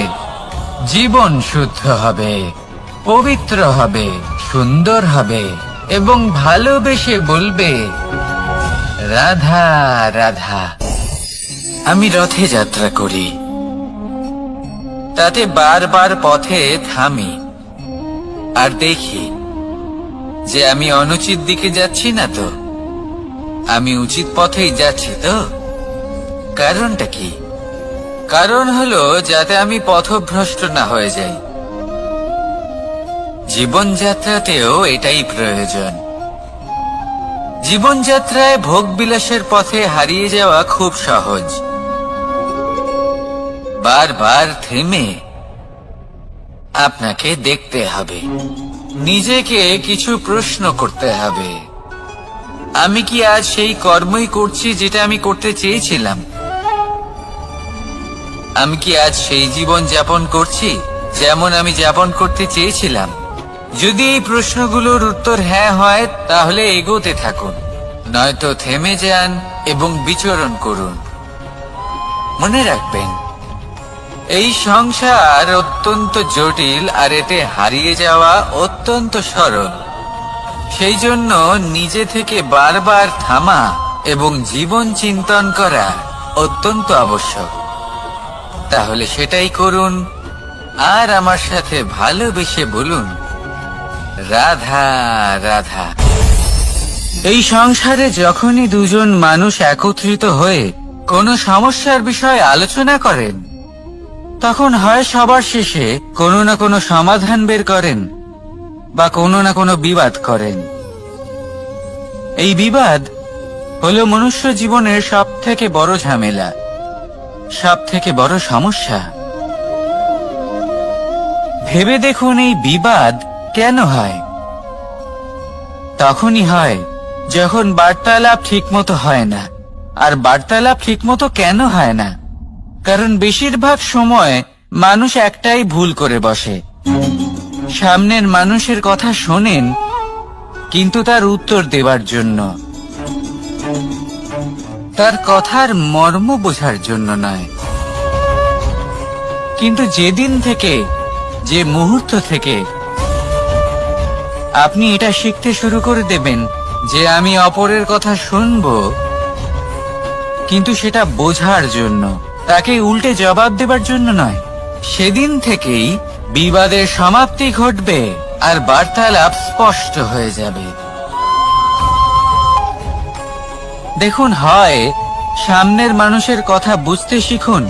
জীবন শুদ্ধ হবে, পবিত্র হবে, সুন্দর হবে এবং ভালোবেসে বলবে, রাধা রাধা। আমি রথে যাত্রা করি, তাতে বারবার পথে থামি আর দেখি যে আমি অনুচিত দিকে যাচ্ছি না তো, আমি উচিত পথেই যাচ্ছি তো। কারণটা কি? কারণ হলো যাতে আমি পথভ্রষ্ট না হয়ে যাই। জীবনযাত্রাতেও এটাই প্রয়োজন। জীবনযাত্রায় ভোগ বিলাসের পথে হারিয়ে যাওয়া খুব সহজ। বারবার থেমে আপনাকে দেখতে হবে, নিজেকে কিছু প্রশ্ন করতে হবে। আমি কি আজ সেই কর্মই করছি যেটা আমি করতে চেয়েছিলাম? আমি কি আজ সেই জীবন যাপন করছি যেমন আমি যাপন করতে চেয়েছিলাম? যদি এই প্রশ্নগুলোর উত্তর হ্যাঁ হয়, তাহলে এগোতে থাকুন, নয়তো থেমে যান এবং বিচরণ করুন। মনে রাখবেন, এই সংসার অত্যন্ত জটিল আর এতে হারিয়ে যাওয়া অত্যন্ত সরল। সেই জন্য নিজে থেকে বারবার থামা এবং জীবন চিন্তন করা অত্যন্ত আবশ্যক। তাহলে সেটাই করুন আর আমার সাথে ভালোবেসে বলুন, রাধা রাধা। এই সংসারে যখনই দুজন মানুষ একত্রিত হয়ে কোনো সমস্যার বিষয়ে আলোচনা করেন, তখন হয় সবার শেষে কোনো না কোনো সমাধান বের করেন বা কোনো না কোনো বিবাদ করেন। এই বিবাদ হলো মনুষ্য জীবনের সব থেকে বড় ঝামেলা, সব থেকে বড় সমস্যা। ভেবে দেখুন, এই বিবাদ কেন হয়? তখনই হয় যখন বার্তালাপ ঠিকমতো হয় না। আর বার্তালাপ ঠিকমতো কেন হয় না? কারণ বেশিরভাগ সময় মানুষ একটাই ভুল করে বসে। সামনের মানুষের কথা শোনেন, কিন্তু তার উত্তর দেবার জন্য, তার কথার মর্ম বোঝার জন্য নয়। কিন্তু যেদিন থেকে, যে মুহূর্ত থেকে আপনি এটা শিখতে শুরু করে দেবেন যে আমি অপরের কথা শুনবো, কিন্তু সেটা বোঝার জন্য, তাকে উল্টে জবাব দেবার জন্য নয়, সেদিন থেকেই বিবাদের সমাপ্তি ঘটবে আর বার্তালাপ স্পষ্ট হয়ে যাবে। দেখুন, হয় সামনের মানুষের কথা বুঝতে শিখুন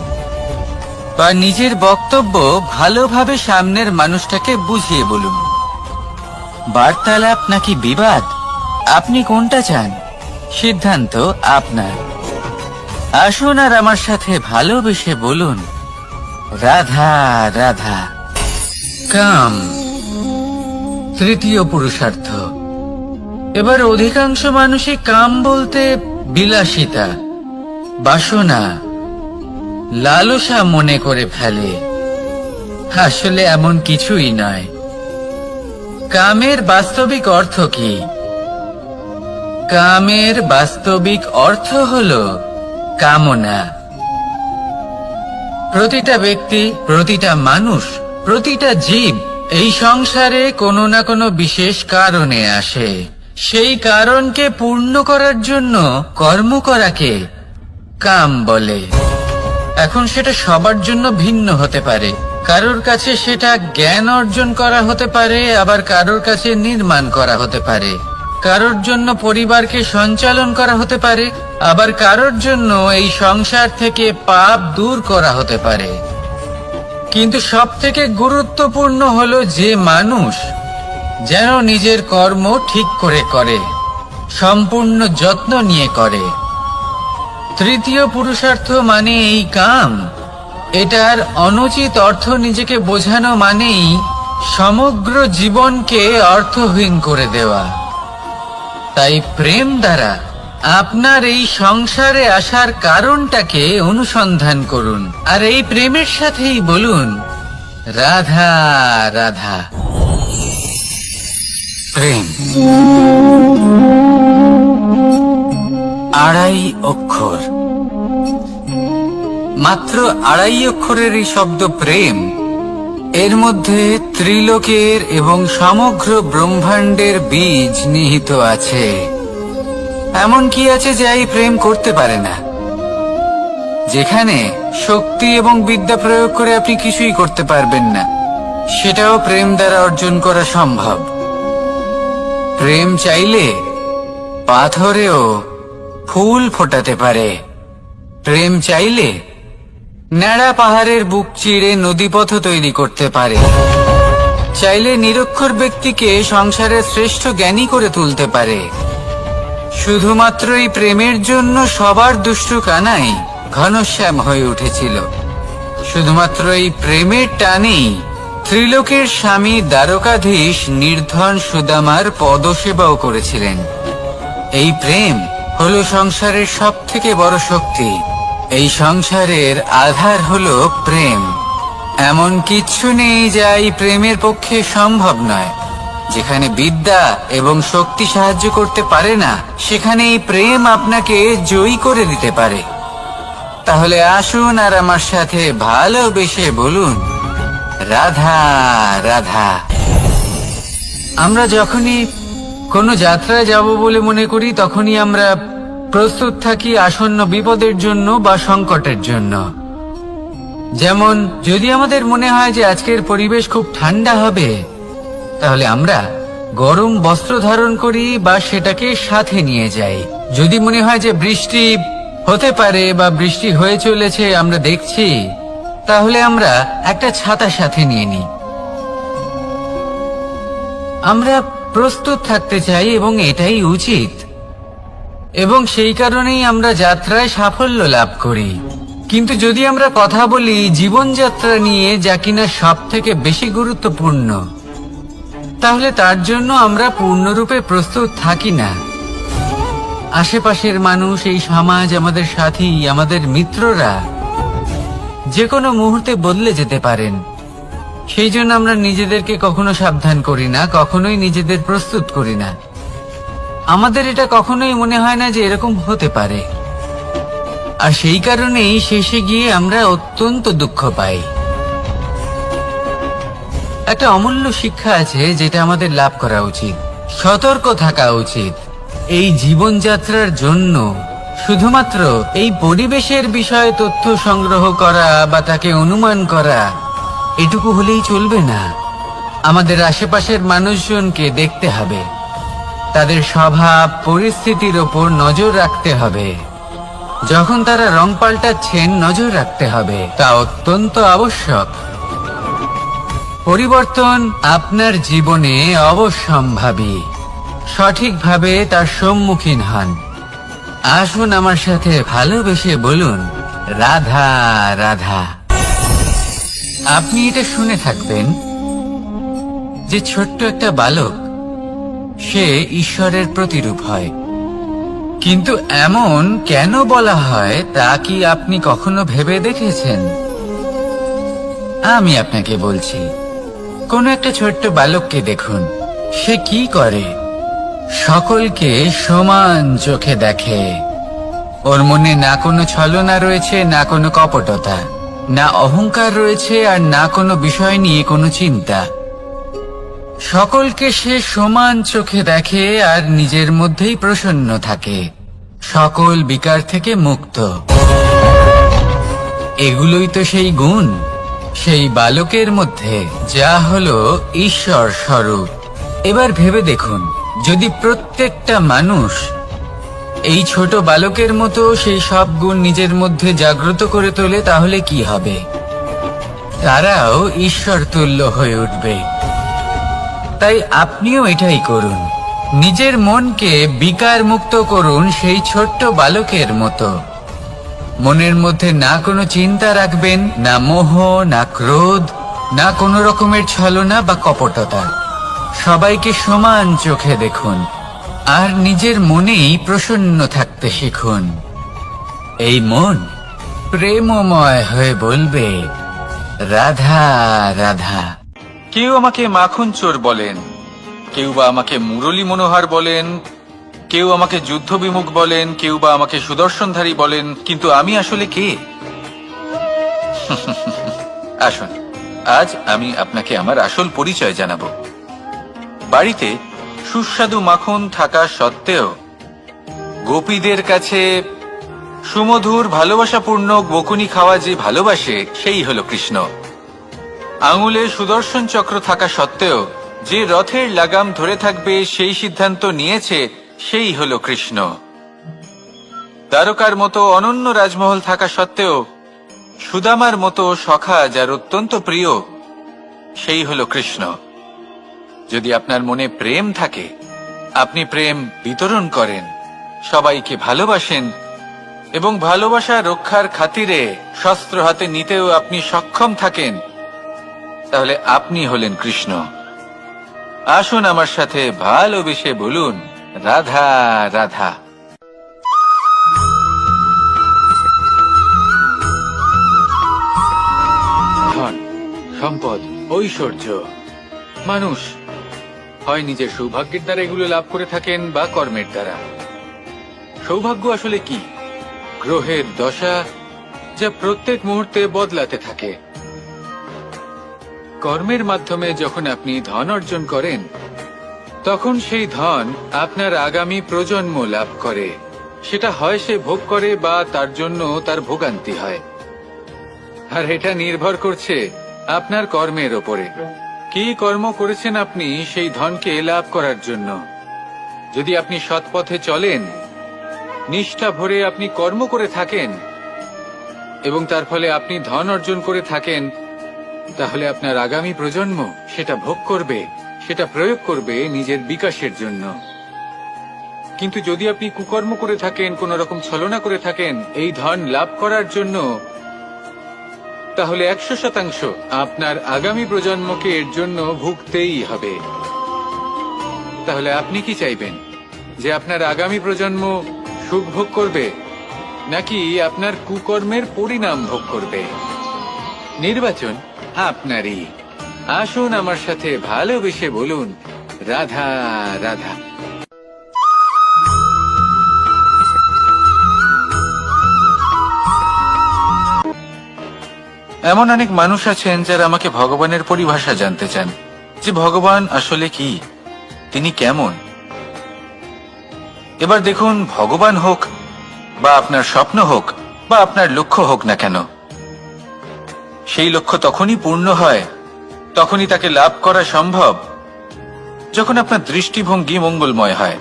বা নিজের বক্তব্য ভালোভাবে সামনের মানুষটাকে বুঝিয়ে বলুন। বার্তালাপ নাকি বিবাদ, আপনি কোনটা চান? সিদ্ধান্ত আপনার। আসুন আর আমার সাথে ভালোবেসে বলুন, রাধা রাধা। কাম, তৃতীয় পুরুষার্থ। এবার অধিকাংশ মানুষই কাম বলতে বিলাসিতা, বাসনা, লালসা মনে করে ফেলে। আসলে এমন কিছুই নয়। কামের বাস্তবিক অর্থ কি? কামের বাস্তবিক অর্থ হলো কামনা। প্রতিটা ব্যক্তি, প্রতিটা মানুষ, প্রতিটা জীব এই সংসারে কোনো না কোনো বিশেষ কারণে আসে। সেই কারণকে পূর্ণ করার জন্য কর্ম করাকে কাম বলে। এখন সেটা সবার জন্য ভিন্ন হতে পারে। কারোর কাছে সেটা জ্ঞান অর্জন করা হতে পারে, আবার কারোর কাছে নির্মাণ করা হতে পারে। কারোর জন্য পরিবারকে সঞ্চালন করা হতে পারে, আবার কারোর জন্য এই সংসার থেকে পাপ দূর করা হতে পারে। কিন্তু সবথেকে গুরুত্বপূর্ণ হলো যে মানুষ যেন নিজের কর্ম ঠিক করে করে, সম্পূর্ণ যত্ন নিয়ে করে। তৃতীয় পুরুষার্থ মানে এই কাম। এটার অনুচিত অর্থ নিজেকে বোঝানো মানেই সমগ্র জীবনকে অর্থহীন করে দেওয়া। তাই প্রেম দ্বারা আপনার এই সংসারে আসার কারণটাকে অনুসন্ধান করুন, আর এই প্রেমের সাথেই বলুন রাধা রাধা। প্রেম আড়াই অক্ষর, মাত্র আড়াই অক্ষরের এই শব্দ প্রেম, এর মধ্যে ত্রিলোকের এবং সমগ্র ব্রহ্মাণ্ডের বীজ নিহিত আছে। এমন কি আছে যে এই প্রেম করতে পারে না? যেখানে শক্তি এবং বিদ্যা প্রয়োগ করে আপনি কিছুই করতে পারবেন না, সেটাও প্রেম দ্বারা অর্জন করা সম্ভব। প্রেম চাইলে পাথরেও ফুল ফোটাতে পারে। প্রেম চাইলে ন্যাড়া পাহাড়ের বুক চিরে নদীপথ তৈরি করতে পারে। চাইলে নিরক্ষর ব্যক্তিকে সংসারের শ্রেষ্ঠ জ্ঞানী করে তুলতে পারে। শুধুমাত্র এই প্রেমের জন্য সবার দুষ্টু কানাই ঘনশ্যাম হয়ে উঠেছিল। শুধুমাত্র এই প্রেমের টানেই ত্রিলোকের স্বামী দ্বারকাধীশ নির্ধন সুদামার পদসেবাও করেছিলেন। এই প্রেম হলো সংসারের সব থেকে বড় শক্তি। এই সংসারের আধার হলো প্রেম। এমন কিচ্ছু নেই যা এই প্রেমের পক্ষে সম্ভব নয়। যেখানে বিদ্যা এবং শক্তি সাহায্য করতে পারে না, সেখানে এই প্রেম আপনাকে জয়ী করে দিতে পারে। তাহলে আসুন আর আমার সাথে ভালোবেসে বলুন রাধা রাধা। আমরা যখনই কোনো যাত্রায় যাব বলে মনে করি, তখনই আমরা প্রস্তুত থাকি আসন্ন বিপদের জন্য বা সংকটের জন্য। যেমন যদি আমাদের মনে হয় যে আজকের পরিবেশ খুব ঠান্ডা হবে, তাহলে আমরা গরম বস্ত্র ধারণ করি বা সেটাকে সাথে নিয়ে যাই। যদি মনে হয় যে বৃষ্টি হতে পারে বা বৃষ্টি হয়ে চলেছে, আমরা দেখছি, তাহলে আমরা একটা ছাতা সাথে নিয়ে নিই। আমরা প্রস্তুত থাকতে চাই এবং এটাই উচিত, এবং সেই কারণেই আমরা যাত্রায় সাফল্য লাভ করি। কিন্তু যদি আমরা কথা বলি জীবনযাত্রা নিয়ে, যা কিনা সব থেকে বেশি গুরুত্বপূর্ণ, তাহলে তার জন্য আমরা পূর্ণরূপে প্রস্তুত থাকি না। আশেপাশের মানুষ, এই সমাজ, আমাদের সাথী, আমাদের মিত্ররা যে কোনো মুহূর্তে বদলে যেতে পারেন। সেই জন্য আমরা নিজেদেরকে কখনো সাবধান করি না, কখনোই নিজেদের প্রস্তুত করি না। আমাদের এটা কখনোই মনে হয় না যে এরকম হতে পারে, আর সেই কারণেই শেষে গিয়ে আমরা অত্যন্ত দুঃখ পাই। একটা অমূল্য শিক্ষা আছে যেটা আমাদের লাভ করা উচিত। সতর্ক থাকা উচিত। এই জীবনযাত্রার জন্য শুধুমাত্র এই পরিবেশের বিষয়ে তথ্য সংগ্রহ করা বা তাকে অনুমান করা, এটুকু হলেই চলবে না। আমাদের আশেপাশের মানুষজনকে দেখতে হবে, তাদের স্বভাব পরিস্থিতির ওপর নজর রাখতে হবে। যখন তারা রং পাল্টাচ্ছেন, নজর রাখতে হবে, তা অত্যন্ত আবশ্যক। পরিবর্তন আপনার জীবনে অবশ্যম্ভাবী। সঠিকভাবে তার সম্মুখীন হন। আসুন আমার সাথে ভালোবেসে বলুন রাধা রাধা। আপনি এটা শুনে থাকবেন যে ছোট্ট একটা বালক, সে ঈশ্বরের প্রতিরূপ হয়। কিন্তু এমন কেন বলা হয় তা কি আপনি কখনো ভেবে দেখেছেন? আমি আপনাকে বলছি। কোন একটা ছোট্ট বালককে দেখুন, সে কি করে? সকলকে সমান চোখে দেখে। ওর মনে না কোনো ছলনা রয়েছে, না কোনো কপটতা। না অহংকার রয়েছে আর না কোনো বিষয় নিয়ে কোনো চিন্তা। সকলকে সে সমান চোখে দেখে আর নিজের মধ্যেই প্রসন্ন থাকে, সকল বিকার থেকে মুক্ত। এগুলোই তো সেই গুণ, সেই বালকের মধ্যে যা হলো ঈশ্বর স্বরূপ। এবার ভেবে দেখুন, যদি প্রত্যেকটা মানুষ এই ছোট বালকের মতো সেই সব গুণ নিজের মধ্যে জাগ্রত করে তোলে, তাহলে কি হবে? তারাও ঈশ্বর তুল্য হয়ে উঠবে। তাই আপনিও এটাই করুন, নিজের মনকে বিকার মুক্ত করুন সেই ছোট্ট বালকের মতো। মনের মধ্যে না কোনো চিন্তা রাখবেন, না মোহ, না ক্রোধ, না কোনো রকমের ছলনা বা কপটতা। সবাইকে সমান চোখে দেখুন আর নিজের মনেই প্রসন্ন থাকতে শিখুন। এই মন প্রেমময় হয়ে বলবে, রাধা রাধা। কেউ আমাকে মাখন চোর বলেন, কেউ বা আমাকে মুরলী মনোহর বলেন, কেউ আমাকে যুদ্ধ বিমুখ বলেন, কেউ বা আমাকে সুদর্শনধারী বলেন, কিন্তু আমি আসলে কে? আসুন, আজ আমি আপনাকে আমার আসল পরিচয় জানাবো। বাড়িতে সুস্বাদু মাখন থাকা সত্ত্বেও গোপীদের কাছে সুমধুর ভালোবাসাপূর্ণ বকুনি খাওয়া যে ভালোবাসে, সেই হলো কৃষ্ণ। আঙুলে সুদর্শন চক্র থাকা সত্ত্বেও যে রথের লাগাম ধরে থাকবে সেই সিদ্ধান্ত নিয়েছে, সেই হলো কৃষ্ণ। দ্বারকার মতো অনন্য রাজমহল থাকা সত্ত্বেও সুদামার মতো সখা যার অত্যন্ত প্রিয়, সেই হলো কৃষ্ণ। যদি আপনার মনে প্রেম থাকে, আপনি প্রেম বিতরণ করেন, সবাইকে ভালোবাসেন এবং ভালোবাসা রক্ষার খাতিরে শস্ত্র হাতে নিতেও আপনি সক্ষম থাকেন, তাহলে আপনি হলেন কৃষ্ণ। আসুন আমার সাথে ভালোবেসে বলুন, রাধা রাধা। ধন, সম্পদ, ঐশ্বর্য মানুষ হয় নিজের সৌভাগ্যের দ্বারা এগুলো লাভ করে থাকেন বা কর্মের দ্বারা। সৌভাগ্য আসলে কি? গ্রহের দশা যা প্রত্যেক মুহূর্তে বদলাতে থাকে। কর্মের মাধ্যমে যখন আপনি ধন অর্জন করেন, তখন সেই ধন আপনার আগামী প্রজন্ম লাভ করে। সেটা হয় সে ভোগ করে বা তার জন্য তার ভোগান্তি হয়। আর এটা নির্ভর করছে আপনার কর্মের ওপরে। কি কর্ম করেছেন আপনি সেই ধনকে লাভ করার জন্য? যদি আপনি সৎ পথে চলেন, নিষ্ঠা ভরে আপনি কর্ম করে থাকেন এবং তার ফলে আপনি ধন অর্জন করে থাকেন, তাহলে আপনার আগামী প্রজন্ম সেটা ভোগ করবে, সেটা প্রয়োগ করবে নিজের বিকাশের জন্য। কিন্তু যদি আপনি কুকর্ম করে থাকেন, কোন রকম ছলনা করে থাকেন এই ধন লাভ করার জন্য, তাহলে 100% আপনার আগামী প্রজন্মকে এর জন্য ভুগতেই হবে। তাহলে আপনি কি চাইবেন? যে আপনার আগামী প্রজন্ম সুখ ভোগ করবে, নাকি আপনার কুকর্মের পরিণাম ভোগ করবে? নির্বাচন আপনারই। আসুন আমার সাথে ভালোবেসে বলুন, রাধা রাধা। এমন অনেক মানুষ আছেন যারা আমাকে ভগবানের পরিভাষা জানতে চান, যে ভগবান আসলে কি, তিনি কেমন। এবার দেখুন, ভগবান হোক বা আপনার স্বপ্ন হোক বা আপনার লক্ষ্য হোক না কেন, সেই লক্ষ্য তখনই পূর্ণ হয়, তখনই তাকে লাভ করা সম্ভব, যখন আপনার দৃষ্টিভঙ্গি মঙ্গলময় হয়।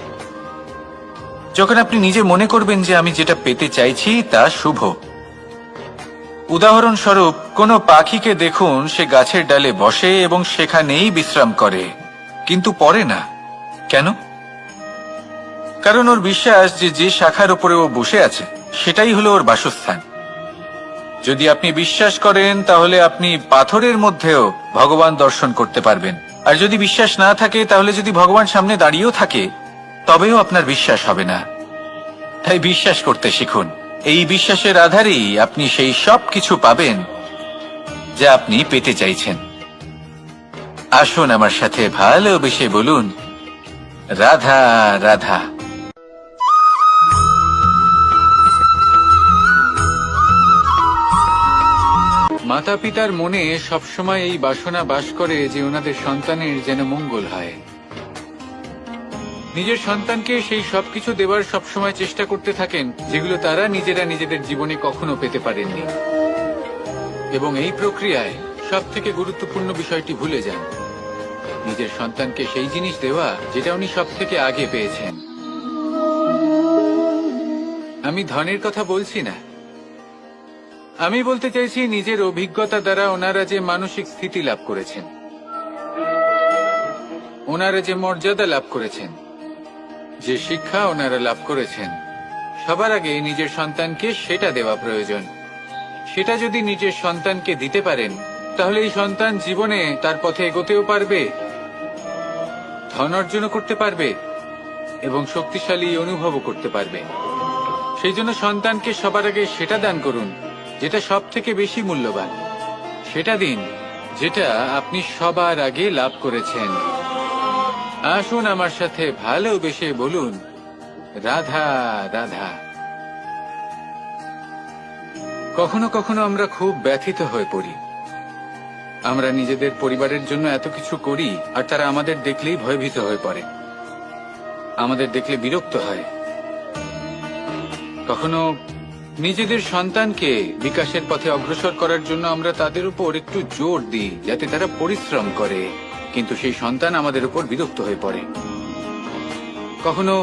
যখন আপনি নিজে মনে করবেন যে আমি যেটা পেতে চাইছি তা শুভ। উদাহরণস্বরূপ, কোনো পাখিকে দেখুন, সে গাছের ডালে বসে এবং সেখানেই বিশ্রাম করে, কিন্তু পড়ে না। কেন? কারণ ওর বিশ্বাস যে যে শাখার উপরে ও বসে আছে সেটাই হলো ওর বাসস্থান। যদি আপনি বিশ্বাস করেন, তাহলে আপনি পাথরের মধ্যেও ভগবান দর্শন করতে পারবেন। আর যদি বিশ্বাস না থাকে, তাহলে যদি ভগবান সামনে দাঁড়িয়েও থাকে, তবেও আপনার বিশ্বাস হবে না। তাই বিশ্বাস করতে শিখুন। এই বিশ্বাসের আধারেই আপনি সেই সব কিছু পাবেন যা আপনি পেতে চাইছেন। আসুন আমার সাথে ভালোবেসে বলুন, রাধা রাধা। মাতা পিতার মনে সবসময় এই বাসনা বাস করে যে ওনাদের সন্তানের যেন মঙ্গল হয়। নিজের সন্তানকে সেই সবকিছু দেওয়ার সবসময় চেষ্টা করতে থাকেন যেগুলো তারা নিজেরা নিজেদের জীবনে কখনো পেতে পারেননি, এবং এই প্রক্রিয়ায় সব থেকে গুরুত্বপূর্ণ বিষয়টি ভুলে যান, নিজের সন্তানকে সেই জিনিস দেওয়া যেটা উনি সব থেকে আগে পেয়েছেন। আমি ধনের কথা বলছি না, আমি বলতে চাইছি নিজের অভিজ্ঞতা দ্বারা ওনারা যে মানসিক স্থিতি লাভ করেছেন, ওনারা যে মর্যাদা লাভ করেছেন, যে শিক্ষা ওনারা লাভ করেছেন, সবার আগে নিজের সন্তানকে সেটা দেওয়া প্রয়োজন। সেটা যদি নিজের সন্তানকে দিতে পারেন, তাহলে এই সন্তান জীবনে তার পথে এগোতেও পারবে, ধন অর্জনও করতে পারবে এবং শক্তিশালী অনুভবও করতে পারবে। সেই জন্য সন্তানকে সবার আগে সেটা দান করুন যেটা সব থেকে বেশি মূল্যবান। সেটা দিন যেটা আপনি সবার আগে লাভ করেছেন। আসুন আমার সাথে ভালোবেসে বলুন, রাধা রাধা। কখনো কখনো আমরা খুব ব্যথিত হয়ে পড়ি। আমরা নিজেদের পরিবারের জন্য এত কিছু করি আর তারা আমাদের দেখলেই ভয়ভীত হয়ে পড়ে, আমাদের দেখলে বিরক্ত হয়। কখনো নিজেদের সন্তানকে বিকাশের পথে অগ্রসর করার জন্য আমরা তাদের উপর একটু জোর দিই যাতে তারা পরিশ্রম করে, কিন্তু সেই সন্তান আমাদের উপর বিরক্ত হয়ে পড়ে। কখনো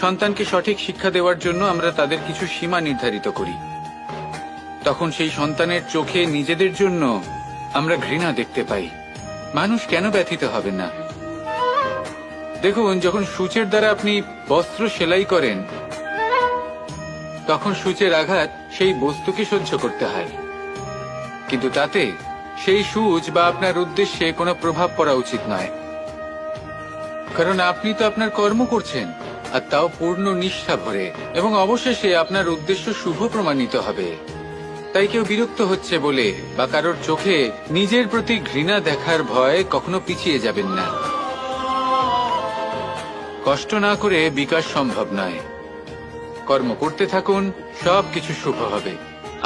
সন্তানকে সঠিক শিক্ষা দেওয়ার জন্য আমরা তাদের কিছু সীমা নির্ধারিত করি, তখন সেই সন্তানের চোখে নিজেদের জন্য আমরা ঘৃণা দেখতে পাই। মানুষ কেন ব্যথিত হবেন না? দেখুন, যখন সূচের দ্বারা আপনি বস্ত্র সেলাই করেন, তখন সূচের আঘাত সেই বস্তুকে সহ্য করতে হয়, কিন্তু তাতে সেই সূচ বা আপনার উদ্দেশ্যে কোনো প্রভাব পড়া উচিত নয়, কারণ আপনি তো আপনার কর্ম করছেন, আর তাও পূর্ণ নিষ্ঠা ভরে, এবং অবশেষে আপনার উদ্দেশ্য শুভ প্রমাণিত হবে। তাই কেউ বিরক্ত হচ্ছে বলে বা কারোর চোখে নিজের প্রতি ঘৃণা দেখার ভয় কখনো পিছিয়ে যাবেন না। কষ্ট না করে বিকাশ সম্ভব নয়। কর্ম করতে থাকুন, সবকিছু শুভ হবে।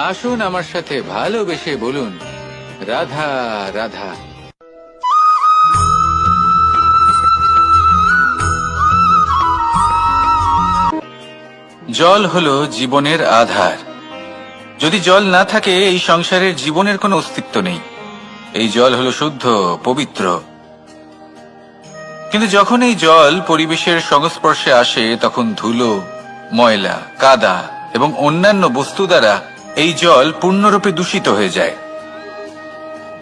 আসুন আমার সাথে ভালোবেসে বলুন, রাধা রাধা। জল হলো জীবনের আধার। যদি জল না থাকে, এই সংসারের জীবনের কোনো অস্তিত্ব নেই। এই জল হলো শুদ্ধ, পবিত্র। কিন্তু যখন এই জল পরিবেশের সংস্পর্শে আসে, তখন ধুলো, ময়লা, কাদা এবং অন্যান্য বস্তু দ্বারা এই জল পূর্ণরূপে দূষিত হয়ে যায়।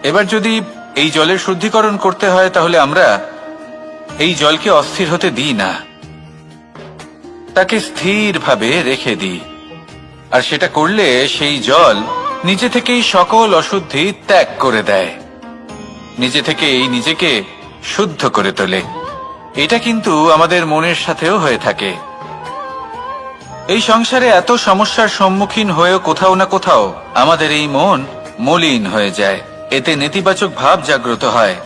এবার যদি এই জলের শুদ্ধিকরণ করতে হয়, তাহলে আমরা এই জলকে অস্থির হতে দিই না, তাকে স্থিরভাবে রেখে দিই। আর সেটা করলে সেই জল নিজে থেকেই সকল অশুদ্ধি ত্যাগ করে দেয়, নিজে থেকেই নিজেকে শুদ্ধ করে তোলে। এটা কিন্তু আমাদের মনের সাথেও হয়ে থাকে। এই সংসারে এত সমস্যার সম্মুখীন হয়েও কোথাও না কোথাও আমাদের এই মন মলিন হয়ে যায়, এতে নেতিবাচক ভাব জাগ্রত হয়।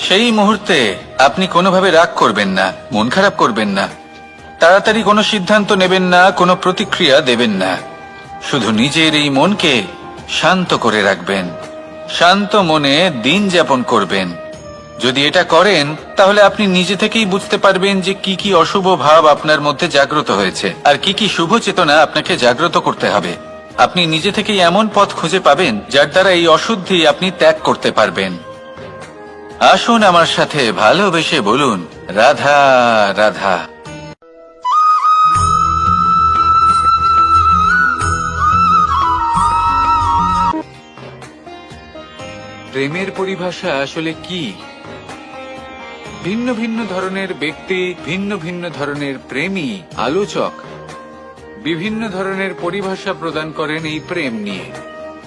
সেই মুহূর্তে আপনি কোনোভাবে রাগ করবেন না, মন খারাপ করবেন না, তাড়াতাড়ি কোনো সিদ্ধান্ত নেবেন না, কোনো প্রতিক্রিয়া দেবেন না। শুধু নিজের এই মনকে শান্ত করে রাখবেন, শান্ত মনে দিন যাপন করবেন। যদি এটা করেন, তাহলে আপনি নিজে থেকেই বুঝতে পারবেন যে কি কি অশুভ ভাব আপনার মধ্যে জাগ্রত হয়েছে আর কি কি শুভ চেতনা আপনাকে জাগ্রত করতে হবে। আপনি নিজে থেকেই এমন পথ খুঁজে পাবেন যার দ্বারা এই অশুদ্ধি আপনি ত্যাগ করতে পারবেন। আসুন আমার সাথে ভালোবেসে বলুন, রাধা রাধা। প্রেমের পরিভাষা আসলে কি? ভিন্ন ভিন্ন ধরনের ব্যক্তি, ভিন্ন ভিন্ন ধরনের প্রেমী, আলোচক বিভিন্ন ধরনের পরিভাষা প্রদান করেন এই প্রেম নিয়ে।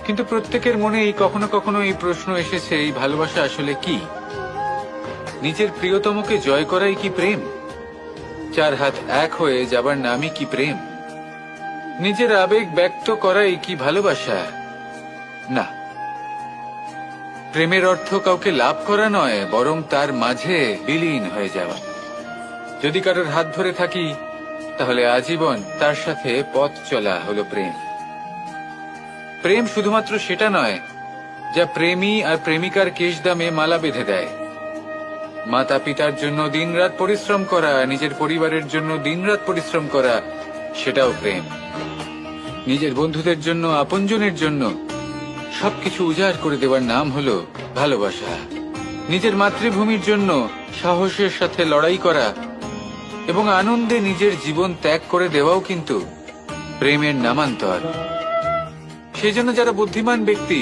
কিন্তু প্রত্যেকের মনেই কখনো কখনো এই প্রশ্ন এসেছে, এই ভালোবাসা আসলে কি? নিজের প্রিয়তমকে জয় করাই কি প্রেম? চার হাত এক হয়ে যাবার নামই কি প্রেম? নিজের আবেগ ব্যক্ত করাই কি ভালোবাসা? না, প্রেমের অর্থ কাউকে লাভ করা নয়, বরং তার মাঝে বিলীন হয়ে যাওয়া। যদি কারোর হাত ধরে থাকি, তাহলে আজীবন তার সাথে পথ চলা হলো প্রেম। প্রেম শুধুমাত্র সেটা নয় যা প্রেমী আর প্রেমিকার কেশ দামে মালা বেঁধে দেয়। মাতা পিতার জন্য দিনরাত পরিশ্রম করা, নিজের পরিবারের জন্য দিনরাত পরিশ্রম করা, সেটাও প্রেম। নিজের বন্ধুদের জন্য, আপনজনের জন্য সবকিছু উজাড় করে দেওয়ার নাম হলো ভালোবাসা। নিজের মাতৃভূমির জন্য সাহসের সাথে লড়াই করা এবং আনন্দে নিজের জীবন ত্যাগ করে দেওয়াও কিন্তু প্রেমের নামান্তর। সেই জন্য যারা বুদ্ধিমান ব্যক্তি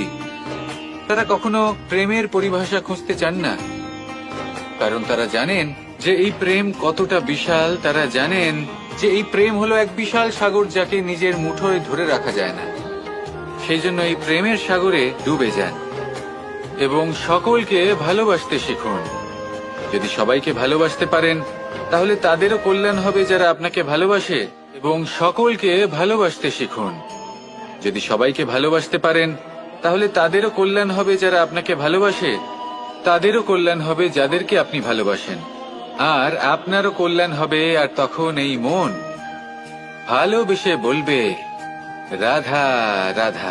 তারা কখনো প্রেমের পরিভাষা খুঁজতে চান না, কারণ তারা জানেন যে এই প্রেম কতটা বিশাল। তারা জানেন যে এই প্রেম হলো এক বিশাল সাগর যাকে নিজের মুঠোয় ধরে রাখা যায় না। সেই জন্য এই প্রেমের সাগরে ডুবে যান এবং সকলকে ভালোবাসতে শিখুন। যদি সবাইকে ভালোবাসতে পারেন তাহলে তাদেরও কল্যাণ হবে যারা আপনাকে ভালোবাসে, এবং সকলকে ভালোবাসতে শিখুন। যদি সবাইকে ভালোবাসতে পারেন তাহলে তাদেরও কল্যাণ হবে যারা আপনাকে ভালোবাসে, তাদেরও কল্যাণ হবে যাদেরকে আপনি ভালোবাসেন, আর আপনারও কল্যাণ হবে। আর তখন এই মন ভালোবেসে বলবে, রাধা রাধা।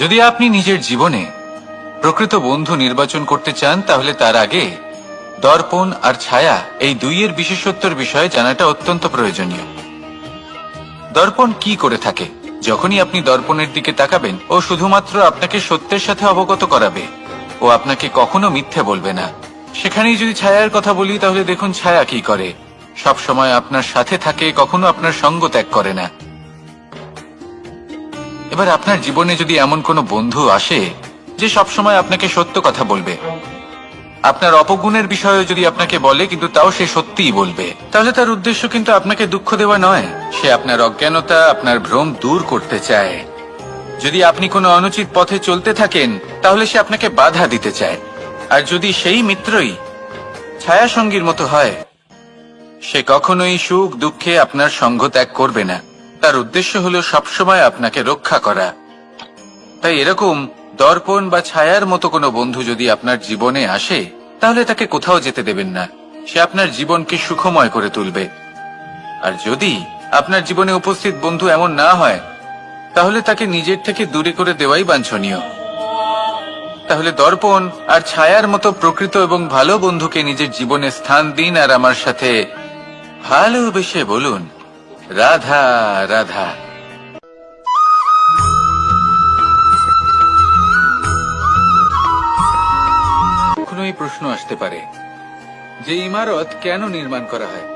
যদি আপনি নিজের জীবনে প্রকৃত বন্ধু নির্বাচন করতে চান তাহলে তার আগে দর্পণ আর ছায়া এই দুইয়ের বিশেষত্বর বিষয়ে জানাটা অত্যন্ত প্রয়োজনীয়। দর্পণ কি করে থাকে? যখনই আপনি দর্পণের দিকে তাকাবেন ও শুধুমাত্র আপনাকে সত্যের সাথে অবগত করাবে, ও আপনাকে কখনো মিথ্যে বলবে না। সেখানেই যদি ছায়ার কথা বলি তাহলে দেখুন ছায়া কি করে। সব সময় আপনার সাথে থাকে, কখনো আপনার সঙ্গ ত্যাগ করে না। এবার আপনার জীবনে যদি এমন কোনো বন্ধু আসে যে সবসময় আপনাকে সত্য কথা বলবে, আপনার অপগুণের বিষয়ে যদি আপনাকে বলে কিন্তু তাও সে সত্যিই বলবে, তাহলে তার উদ্দেশ্য কিন্তু আপনাকে দুঃখ দেওয়া নয়। সে আপনার অজ্ঞানতা, আপনার ভ্রম দূর করতে চায়। যদি আপনি কোনো অনুচিত পথে চলতে থাকেন তাহলে সে আপনাকে বাধা দিতে চায়। আর যদি সেই মিত্রই ছায়া সঙ্গীর মতো হয়, সে কখনোই সুখ দুঃখে আপনার সঙ্গ ত্যাগ করবে না। তার উদ্দেশ্য হলো সবসময় আপনাকে রক্ষা করা। তাই এরকম দর্পণ বা ছায়ার মতো কোনো বন্ধু যদি আপনার জীবনে আসে তাহলে তাকে কোথাও যেতে দেবেন না। সে আপনার জীবনকে সুখময় করে তুলবে। আর যদি আপনার জীবনে উপস্থিত বন্ধু এমন না হয় তাহলে তাকে নিজের থেকে দূরে করে দেওয়াই বাঞ্ছনীয়। তাহলে দর্পণ আর ছায়ার মতো প্রকৃত এবং ভালো বন্ধুকে নিজের জীবনে স্থান দিন, আর আমার সাথে ভালোবেসে বলুন, রাধা রাধা। কখনো এই প্রশ্ন আসতে পারে যে ইমারত কেন নির্মাণ করা হয়,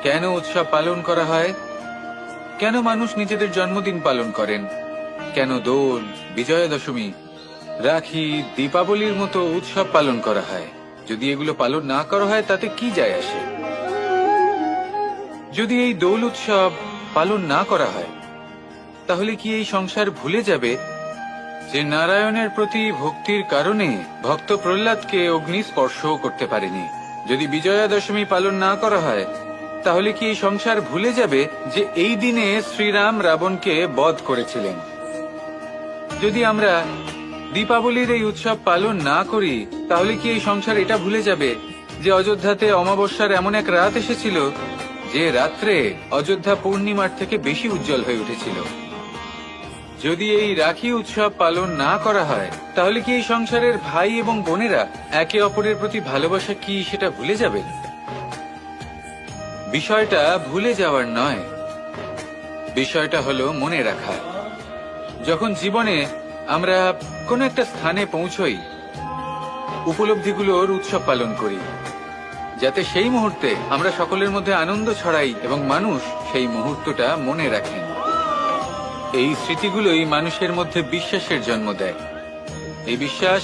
কেন উৎসব পালন করা হয়, কেন মানুষ নিজেদের জন্মদিন পালন করেন, কেন দোল, বিজয়া দশমী, রাখি, দীপাবলির মতো উৎসব পালন করা হয়। যদি এগুলো পালন না করা হয় তাতে কি যায় আসে? যদি এই দোল উৎসব পালন না করা হয় তাহলে কি এই সংসার ভুলে যাবে যে নারায়ণের প্রতি ভক্তির কারণে ভক্ত প্রহ্লাদকে অগ্নি স্পর্শও করতে পারেনি? যদি বিজয়া দশমী পালন না করা হয় তাহলে কি এই সংসার ভুলে যাবে যে এই দিনে শ্রীরাম রাবণকে বধ করেছিলেন? যদি আমরা দীপাবলির এই উৎসব পালন না করি তাহলে কি এই সংসার এটা ভুলে যাবে যে অযোধ্যাতে অমাবস্যার এমন এক রাত এসেছিল যে রাত্রে অযোধ্যা পূর্ণিমার থেকে বেশি উজ্জ্বল হয়ে উঠেছিল? যদি এই রাখি উৎসব পালন না করা হয় তাহলে কি এই সংসারের ভাই এবং বোনেরা একে অপরের প্রতি ভালোবাসা কি সেটা ভুলে যাবে? বিষয়টা ভুলে যাওয়ার নয়, বিষয়টা হলো মনে রাখা। যখন জীবনে আমরা কোনো একটা স্থানে পৌঁছই, উপলব্ধিগুলোর উৎসব পালন করি, যাতে সেই মুহূর্তে আমরা সকলের মধ্যে আনন্দ ছড়াই এবং মানুষ সেই মুহূর্তটা মনে রাখেন। এই স্মৃতিগুলোই মানুষের মধ্যে বিশ্বাসের জন্ম দেয়। এই বিশ্বাস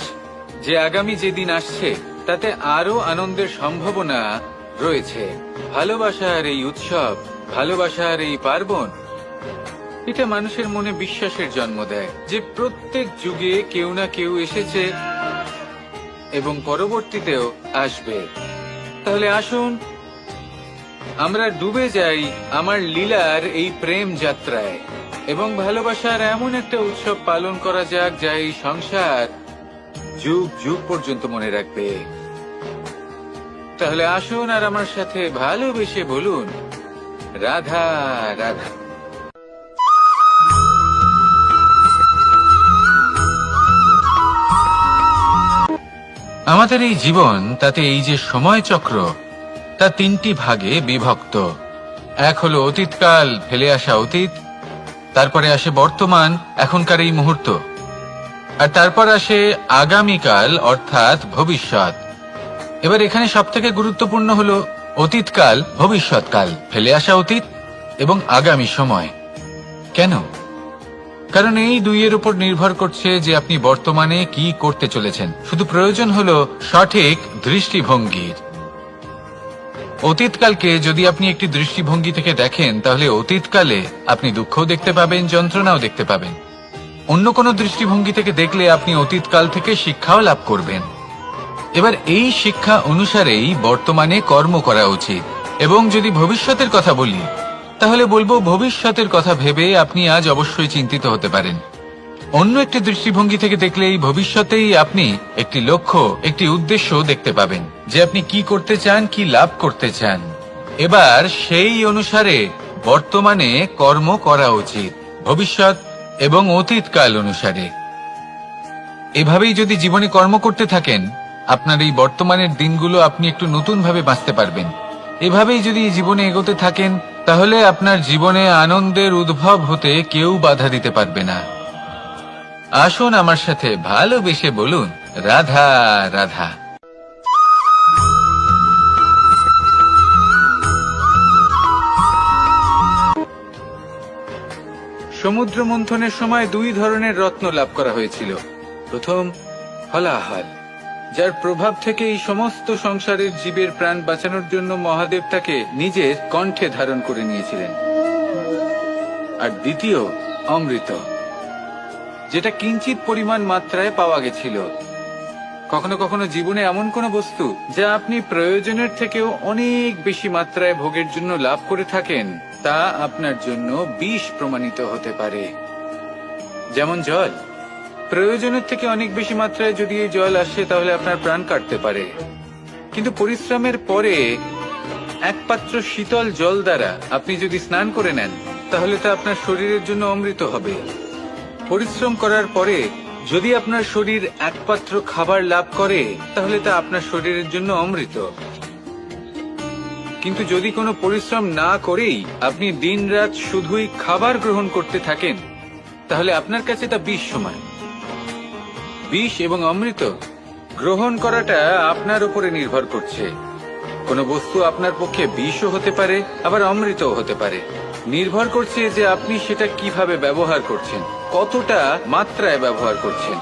যে আগামী যেদিন আসছে তাতে আরো আনন্দের সম্ভাবনা রয়েছে। ভালোবাসার এই উৎসব, ভালোবাসার এই পার্বণ, এটা মানুষের মনে বিশ্বাসের জন্ম দেয় যে প্রত্যেক যুগে কেউ না কেউ এসেছে এবং পরবর্তীতেও আসবে। তাহলে আসুন আমরা ডুবে যাই আমার লীলার এই প্রেম যাত্রায় এবং ভালোবাসার এমন একটা উৎসব পালন করা যাক যা এই সংসার যুগ যুগ পর্যন্ত মনে রাখবে। তাহলে আসুন আর আমার সাথে ভালোবেসে বলুন, রাধা রাধা। আমাদের এই জীবন, তাতে এই যে সময় চক্র, তা তিনটি ভাগে বিভক্ত। এক হলো অতীতকাল, ফেলে আসা অতীত, তারপরে আসে বর্তমান, এখনকার এই মুহূর্ত, আর তারপর আসে আগামীকাল অর্থাৎ ভবিষ্যৎ। এবার এখানে সবথেকে গুরুত্বপূর্ণ হলো অতীতকাল, ভবিষ্যৎকাল, ফেলে আসা অতীত এবং আগামী সময়। কেন? কারণ এই দুইয়ের উপর নির্ভর করছে যে আপনি বর্তমানে কি করতে চলেছেন। শুধু প্রয়োজন হলো সঠিক দৃষ্টিভঙ্গির। অতীতকালকে যদি আপনি একটি দৃষ্টিভঙ্গি থেকে দেখেন, তাহলে অতীতকালে আপনি দুঃখও দেখতে পাবেন, যন্ত্রণাও দেখতে পাবেন। অন্য কোনো দৃষ্টিভঙ্গি থেকে দেখলে আপনি অতীতকাল থেকে শিক্ষাও লাভ করবেন। এবার এই শিক্ষা অনুসারেই বর্তমানে কর্ম করা উচিত। এবং যদি ভবিষ্যতের কথা বলি, তাহলে বলবো ভবিষ্যতের কথা ভেবে আপনি আজ অবশ্যই চিন্তিত হতে পারেন। অন্য একটি দৃষ্টিভঙ্গি থেকে দেখলে এই ভবিষ্যতেই আপনি একটি লক্ষ্য, একটি উদ্দেশ্য দেখতে পাবেন, যে আপনি কি করতে চান, কি লাভ করতে চান। এবার সেই অনুসারে বর্তমানে কর্ম করা উচিত, ভবিষ্যৎ এবং অতীতকাল অনুসারে। এভাবেই যদি জীবনে কর্ম করতে থাকেন, আপনার এই বর্তমানের দিনগুলো আপনি একটু নতুন ভাবে বাঁচতে পারবেন। এভাবেই যদি জীবনে এগোতে থাকেন, তাহলে আপনার জীবনে আনন্দের উদ্ভব হতে কেউ বাধা দিতে পারবে না। আসুন আমার সাথে ভালোবেসে বলুন, রাধা রাধা। সমুদ্র মন্থনের সময় দুই ধরনের রত্ন লাভ করা হয়েছিল। প্রথম হলাহল, যার প্রভাব থেকে এই সমস্ত সংসারের জীবের প্রাণ বাঁচানোর জন্য মহাদেব তাকে নিজের কণ্ঠে ধারণ করে নিয়েছিলেন। আর দ্বিতীয় অমৃত, যেটা কিঞ্চিত পরিমাণ মাত্রায় পাওয়া গেছিল। কখনো কখনো জীবনে এমন কোনো বস্তু যা আপনি প্রয়োজনের থেকেও অনেক বেশি মাত্রায় ভোগের জন্য লাভ করে থাকেন, তা আপনার জন্য বিষ প্রমাণিত হতে পারে। যেমন জল, প্রয়োজনের থেকে অনেক বেশি মাত্রায় যদি এই জল আসে, তাহলে আপনার প্রাণ কাটতে পারে। কিন্তু পরিশ্রমের পরে এক পাত্র শীতল জল দ্বারা আপনি যদি স্নান করে নেন, তাহলে তা আপনার শরীরের জন্য অমৃত হবে। পরিশ্রম করার পরে যদি আপনার শরীর এক পাত্র খাবার লাভ করে, তাহলে তা আপনার শরীরের জন্য অমৃত। কিন্তু যদি কোনো পরিশ্রম না করেই আপনি দিনরাত শুধুই খাবার গ্রহণ করতে থাকেন, তাহলে আপনার কাছে তা বিষ সমান। বিষ এবং অমৃত গ্রহণ করাটা আপনার উপরে নির্ভর করছে। কোনো বস্তু আপনার পক্ষে বিষও হতে পারে, আবার অমৃতও হতে পারে। নির্ভর করছে যে আপনি সেটা কিভাবে ব্যবহার করছেন, কতটা মাত্রায় ব্যবহার করছেন।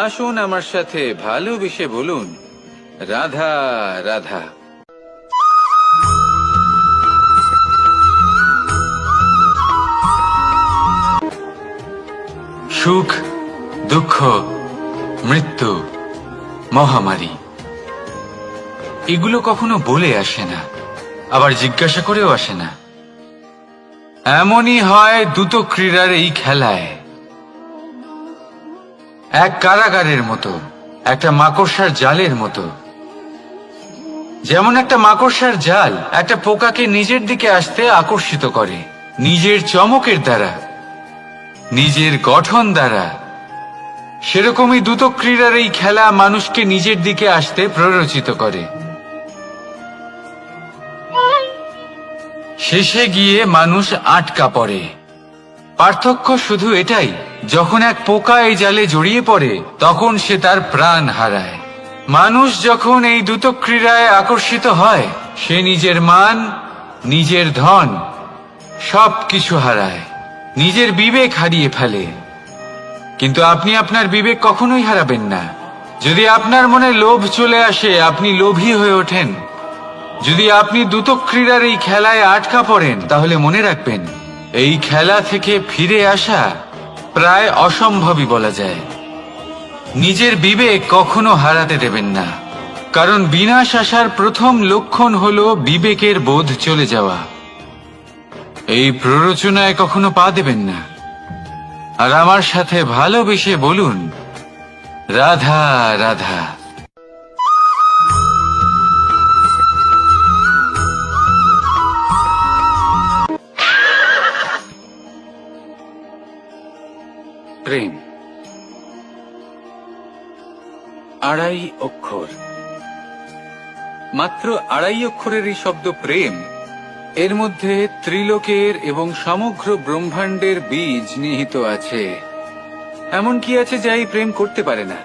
আসুন আমার সাথে ভালোবেসে বলুন, রাধা রাধা। সুখ, দুঃখ, মৃত্যু, মহামারী, এগুলো কখনো বলে আসে না, আবার জিজ্ঞাসা করেও আসে না। এমনই হয় দ্রুত ক্রীড়ার এই খেলায়। এক কারাগারের মতো, একটা মাকড়সার জালের মতো। যেমন একটা মাকড়সার জাল একটা পোকাকে নিজের দিকে আসতে আকর্ষিত করে, নিজের চমকের দ্বারা, নিজের গঠন দ্বারা। সেরকমই দ্রুত ক্রীড়ার এই খেলা মানুষকে নিজের দিকে আসতে প্ররোচিত করে। শেষে গিয়ে মানুষ আটকা পড়ে। পার্থক্য শুধু এটাই, যখন এক পোকা এই জালে জড়িয়ে পড়ে, তখন সে তার প্রাণ হারায়। মানুষ যখন এই দ্রুত ক্রীড়ায় আকর্ষিত হয়, সে নিজের মান, নিজের ধন সবকিছু হারায়, নিজের বিবেক হারিয়ে ফেলে। কিন্তু আপনি আপনার বিবেক কখনোই হারাবেন না। যদি আপনার মনে লোভ চলে আসে, আপনি লোভী হয়ে ওঠেন। যদি আপনি দ্রুত ক্রীড়ার এই খেলায় আটকা পড়েন, তাহলে মনে রাখবেন, এই খেলা থেকে ফিরে আসা প্রায় অসম্ভবই বলা যায়। নিজের বিবেক কখনো হারাতে দেবেন না, কারণ বিনাশ আসার প্রথম লক্ষণ হলো বিবেকের বোধ চলে যাওয়া। এই প্ররোচনায় কখনো পা দেবেন না। আর আমার সাথে ভালোবেসে বলুন, রাধা রাধা। আড়াই অক্ষর। মাত্র আড়াই অক্ষরের এই শব্দ প্রেম, এর মধ্যে ত্রিলোকের এবং সমগ্র ব্রহ্মাণ্ডের বীজ নিহিত আছে। এমন কি আছে যা এই প্রেম করতে পারে না?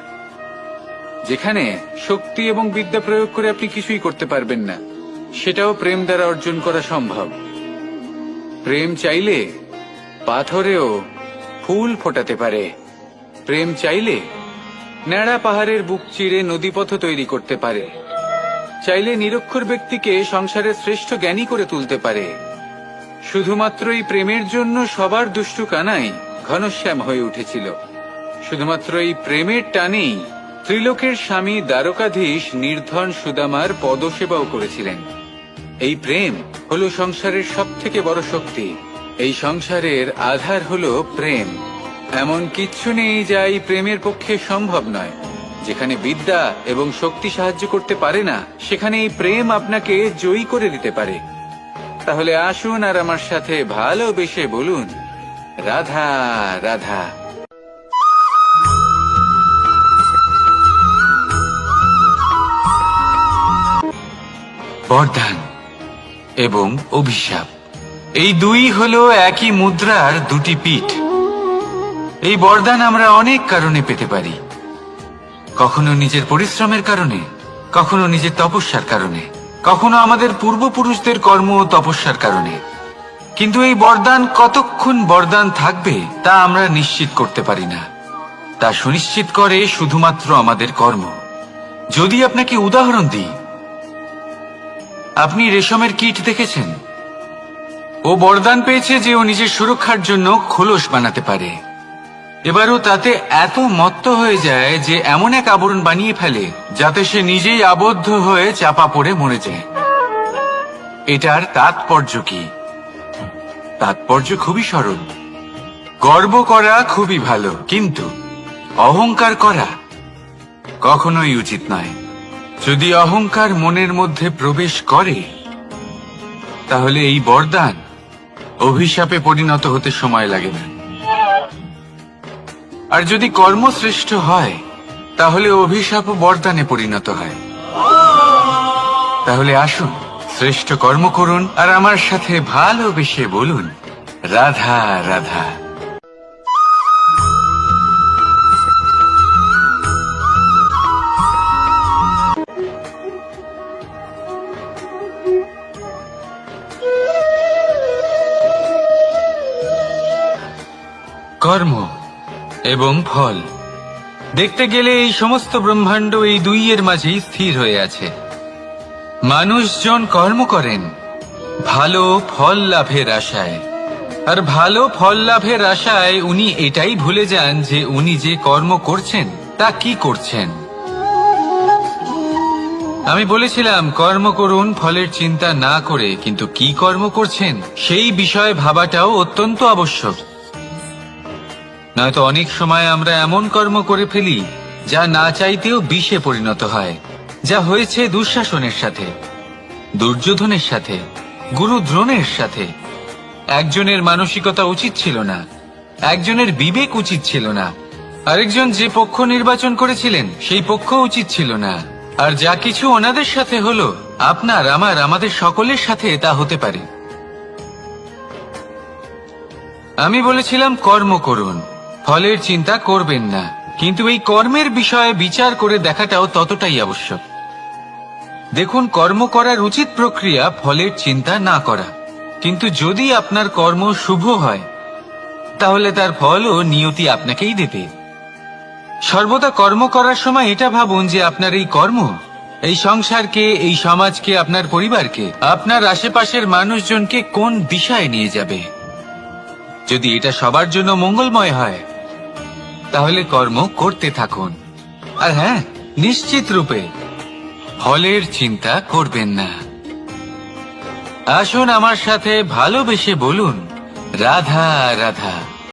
যেখানে শক্তি এবং বিদ্যা প্রয়োগ করে আপনি কিছুই করতে পারবেন না, সেটাও প্রেম দ্বারা অর্জন করা সম্ভব। প্রেম চাইলে পাথরেও ফুল ফোটাতে পারে। প্রেম চাইলে ন্যাড়া পাহাড়ের বুক চিরে নদীপথ তৈরি করতে পারে। চাইলে নিরক্ষর ব্যক্তিকে সংসারের শ্রেষ্ঠ জ্ঞানী করে তুলতে পারে। শুধুমাত্র এই প্রেমের জন্য সবার দুষ্টু কানাই ঘনশ্যাম হয়ে উঠেছিল। শুধুমাত্র এই প্রেমের টানেই ত্রিলোকের স্বামী দ্বারকাধীশ নির্ধন সুদামার পদসেবাও করেছিলেন। এই প্রেম হলো সংসারের সবথেকে বড় শক্তি। এই সংসারের আধার হলো প্রেম। এমন কিচ্ছু নেই যা এই প্রেমের পক্ষে সম্ভব নয়। যেখানে বিদ্যা এবং শক্তি সাহায্য করতে পারে না, সেখানে এই প্রেম আপনাকে জয়ী করে দিতে পারে। তাহলে আসুন আর আমার সাথে ভালোবেসে বলুন, রাধা রাধা। বরদান এবং অভিশাপ, এই দুই হলো একই মুদ্রার দুটি পিঠ। এই বরদান আমরা অনেক কারণে পেতে পারি। কখনো নিজের পরিশ্রমের কারণে, কখনো নিজের তপস্যার কারণে, কখনো আমাদের পূর্বপুরুষদের কর্ম ও তপস্যার কারণে। কিন্তু এই বরদান কতক্ষণ বরদান থাকবে তা আমরা নিশ্চিত করতে পারি না। তা সুনিশ্চিত করে শুধুমাত্র আমাদের কর্ম। যদি আপনাকে উদাহরণ দিই, আপনি রেশমের কীট দেখেছেন? ও বরদান পেয়েছে যে ও নিজের সুরক্ষার জন্য খোলস বানাতে পারে। এবারও তাতে এত মত্ত হয়ে যায় যে এমন এক আবরণ বানিয়ে ফেলে যাতে সে নিজেই আবদ্ধ হয়ে চাপা পড়ে মরে যায়। এটার তাৎপর্য কি? তাৎপর্য খুবই সরল। গর্ব করা খুবই ভালো, কিন্তু অহংকার করা কখনোই উচিত নয়। যদি অহংকার মনের মধ্যে প্রবেশ করে, তাহলে এই বরদান অভিশাপে পরিণত হতে সময় লাগে না। আর যদি কর্মশ্রেষ্ঠ হয়, তাহলে অভিশাপ বরদানে পরিণত হয়। তাহলে আসুন শ্রেষ্ঠ কর্ম করুন আর আমার সাথে ভালোবেসে বলুন, রাধা রাধা। কর্ম এবং ফল, দেখতে গেলে এই সমস্ত ব্রহ্মাণ্ড এই দুইয়ের মাঝেই স্থির হয়ে আছে। মানুষজন কর্ম করেন ভালো ফল লাভের আশায়, আর ভালো ফল লাভের আশায় উনি এটাই ভুলে যান যে উনি যে কর্ম করছেন তা কি করছেন। আমি বলেছিলাম কর্ম করুন ফলের চিন্তা না করে, কিন্তু কি কর্ম করছেন সেই বিষয়ে ভাবাটাও অত্যন্ত আবশ্যক। নয়তো অনেক সময় আমরা এমন কর্ম করে ফেলি যা না চাইতেও বিষে পরিণত হয়। যা হয়েছে দুঃশাসনের সাথে, দুর্যোধনের সাথে, গুরু দ্রোণের সাথে। একজনের মানসিকতা উচিত ছিল না, একজনের বিবেক উচিত ছিল না, আরেকজন যে পক্ষ নির্বাচন করেছিলেন সেই পক্ষ উচিত ছিল না। আর যা কিছু ওনাদের সাথে হলো, আপনার আমার আমাদের সকলের সাথে তা হতে পারে। আমি বলেছিলাম কর্ম করুন, ফলের চিন্তা করবেন না, কিন্তু এই কর্মের বিষয়ে বিচার করে দেখাটাও ততটাই আবশ্যক। দেখুন, কর্ম করার উচিত প্রক্রিয়া ফলের চিন্তা না করা, কিন্তু যদি আপনার কর্ম শুভ হয় তাহলে তার ফলও নিয়তি আপনাকেই দেবে। সর্বদা কর্ম করার সময় এটা ভাবুন যে আপনার এই কর্ম এই সংসারকে, এই সমাজকে, আপনার পরিবারকে, আপনার আশেপাশের মানুষজনকে কোন দিশায় নিয়ে যাবে। যদি এটা সবার জন্য মঙ্গলময় হয় তাহলে কর্ম করতে থাকুন। আর হ্যাঁ, নিশ্চিত রূপে ফলের চিন্তা করবেন না। আসুন আমার সাথে ভালোবেসে বলুন, রাধা রাধা।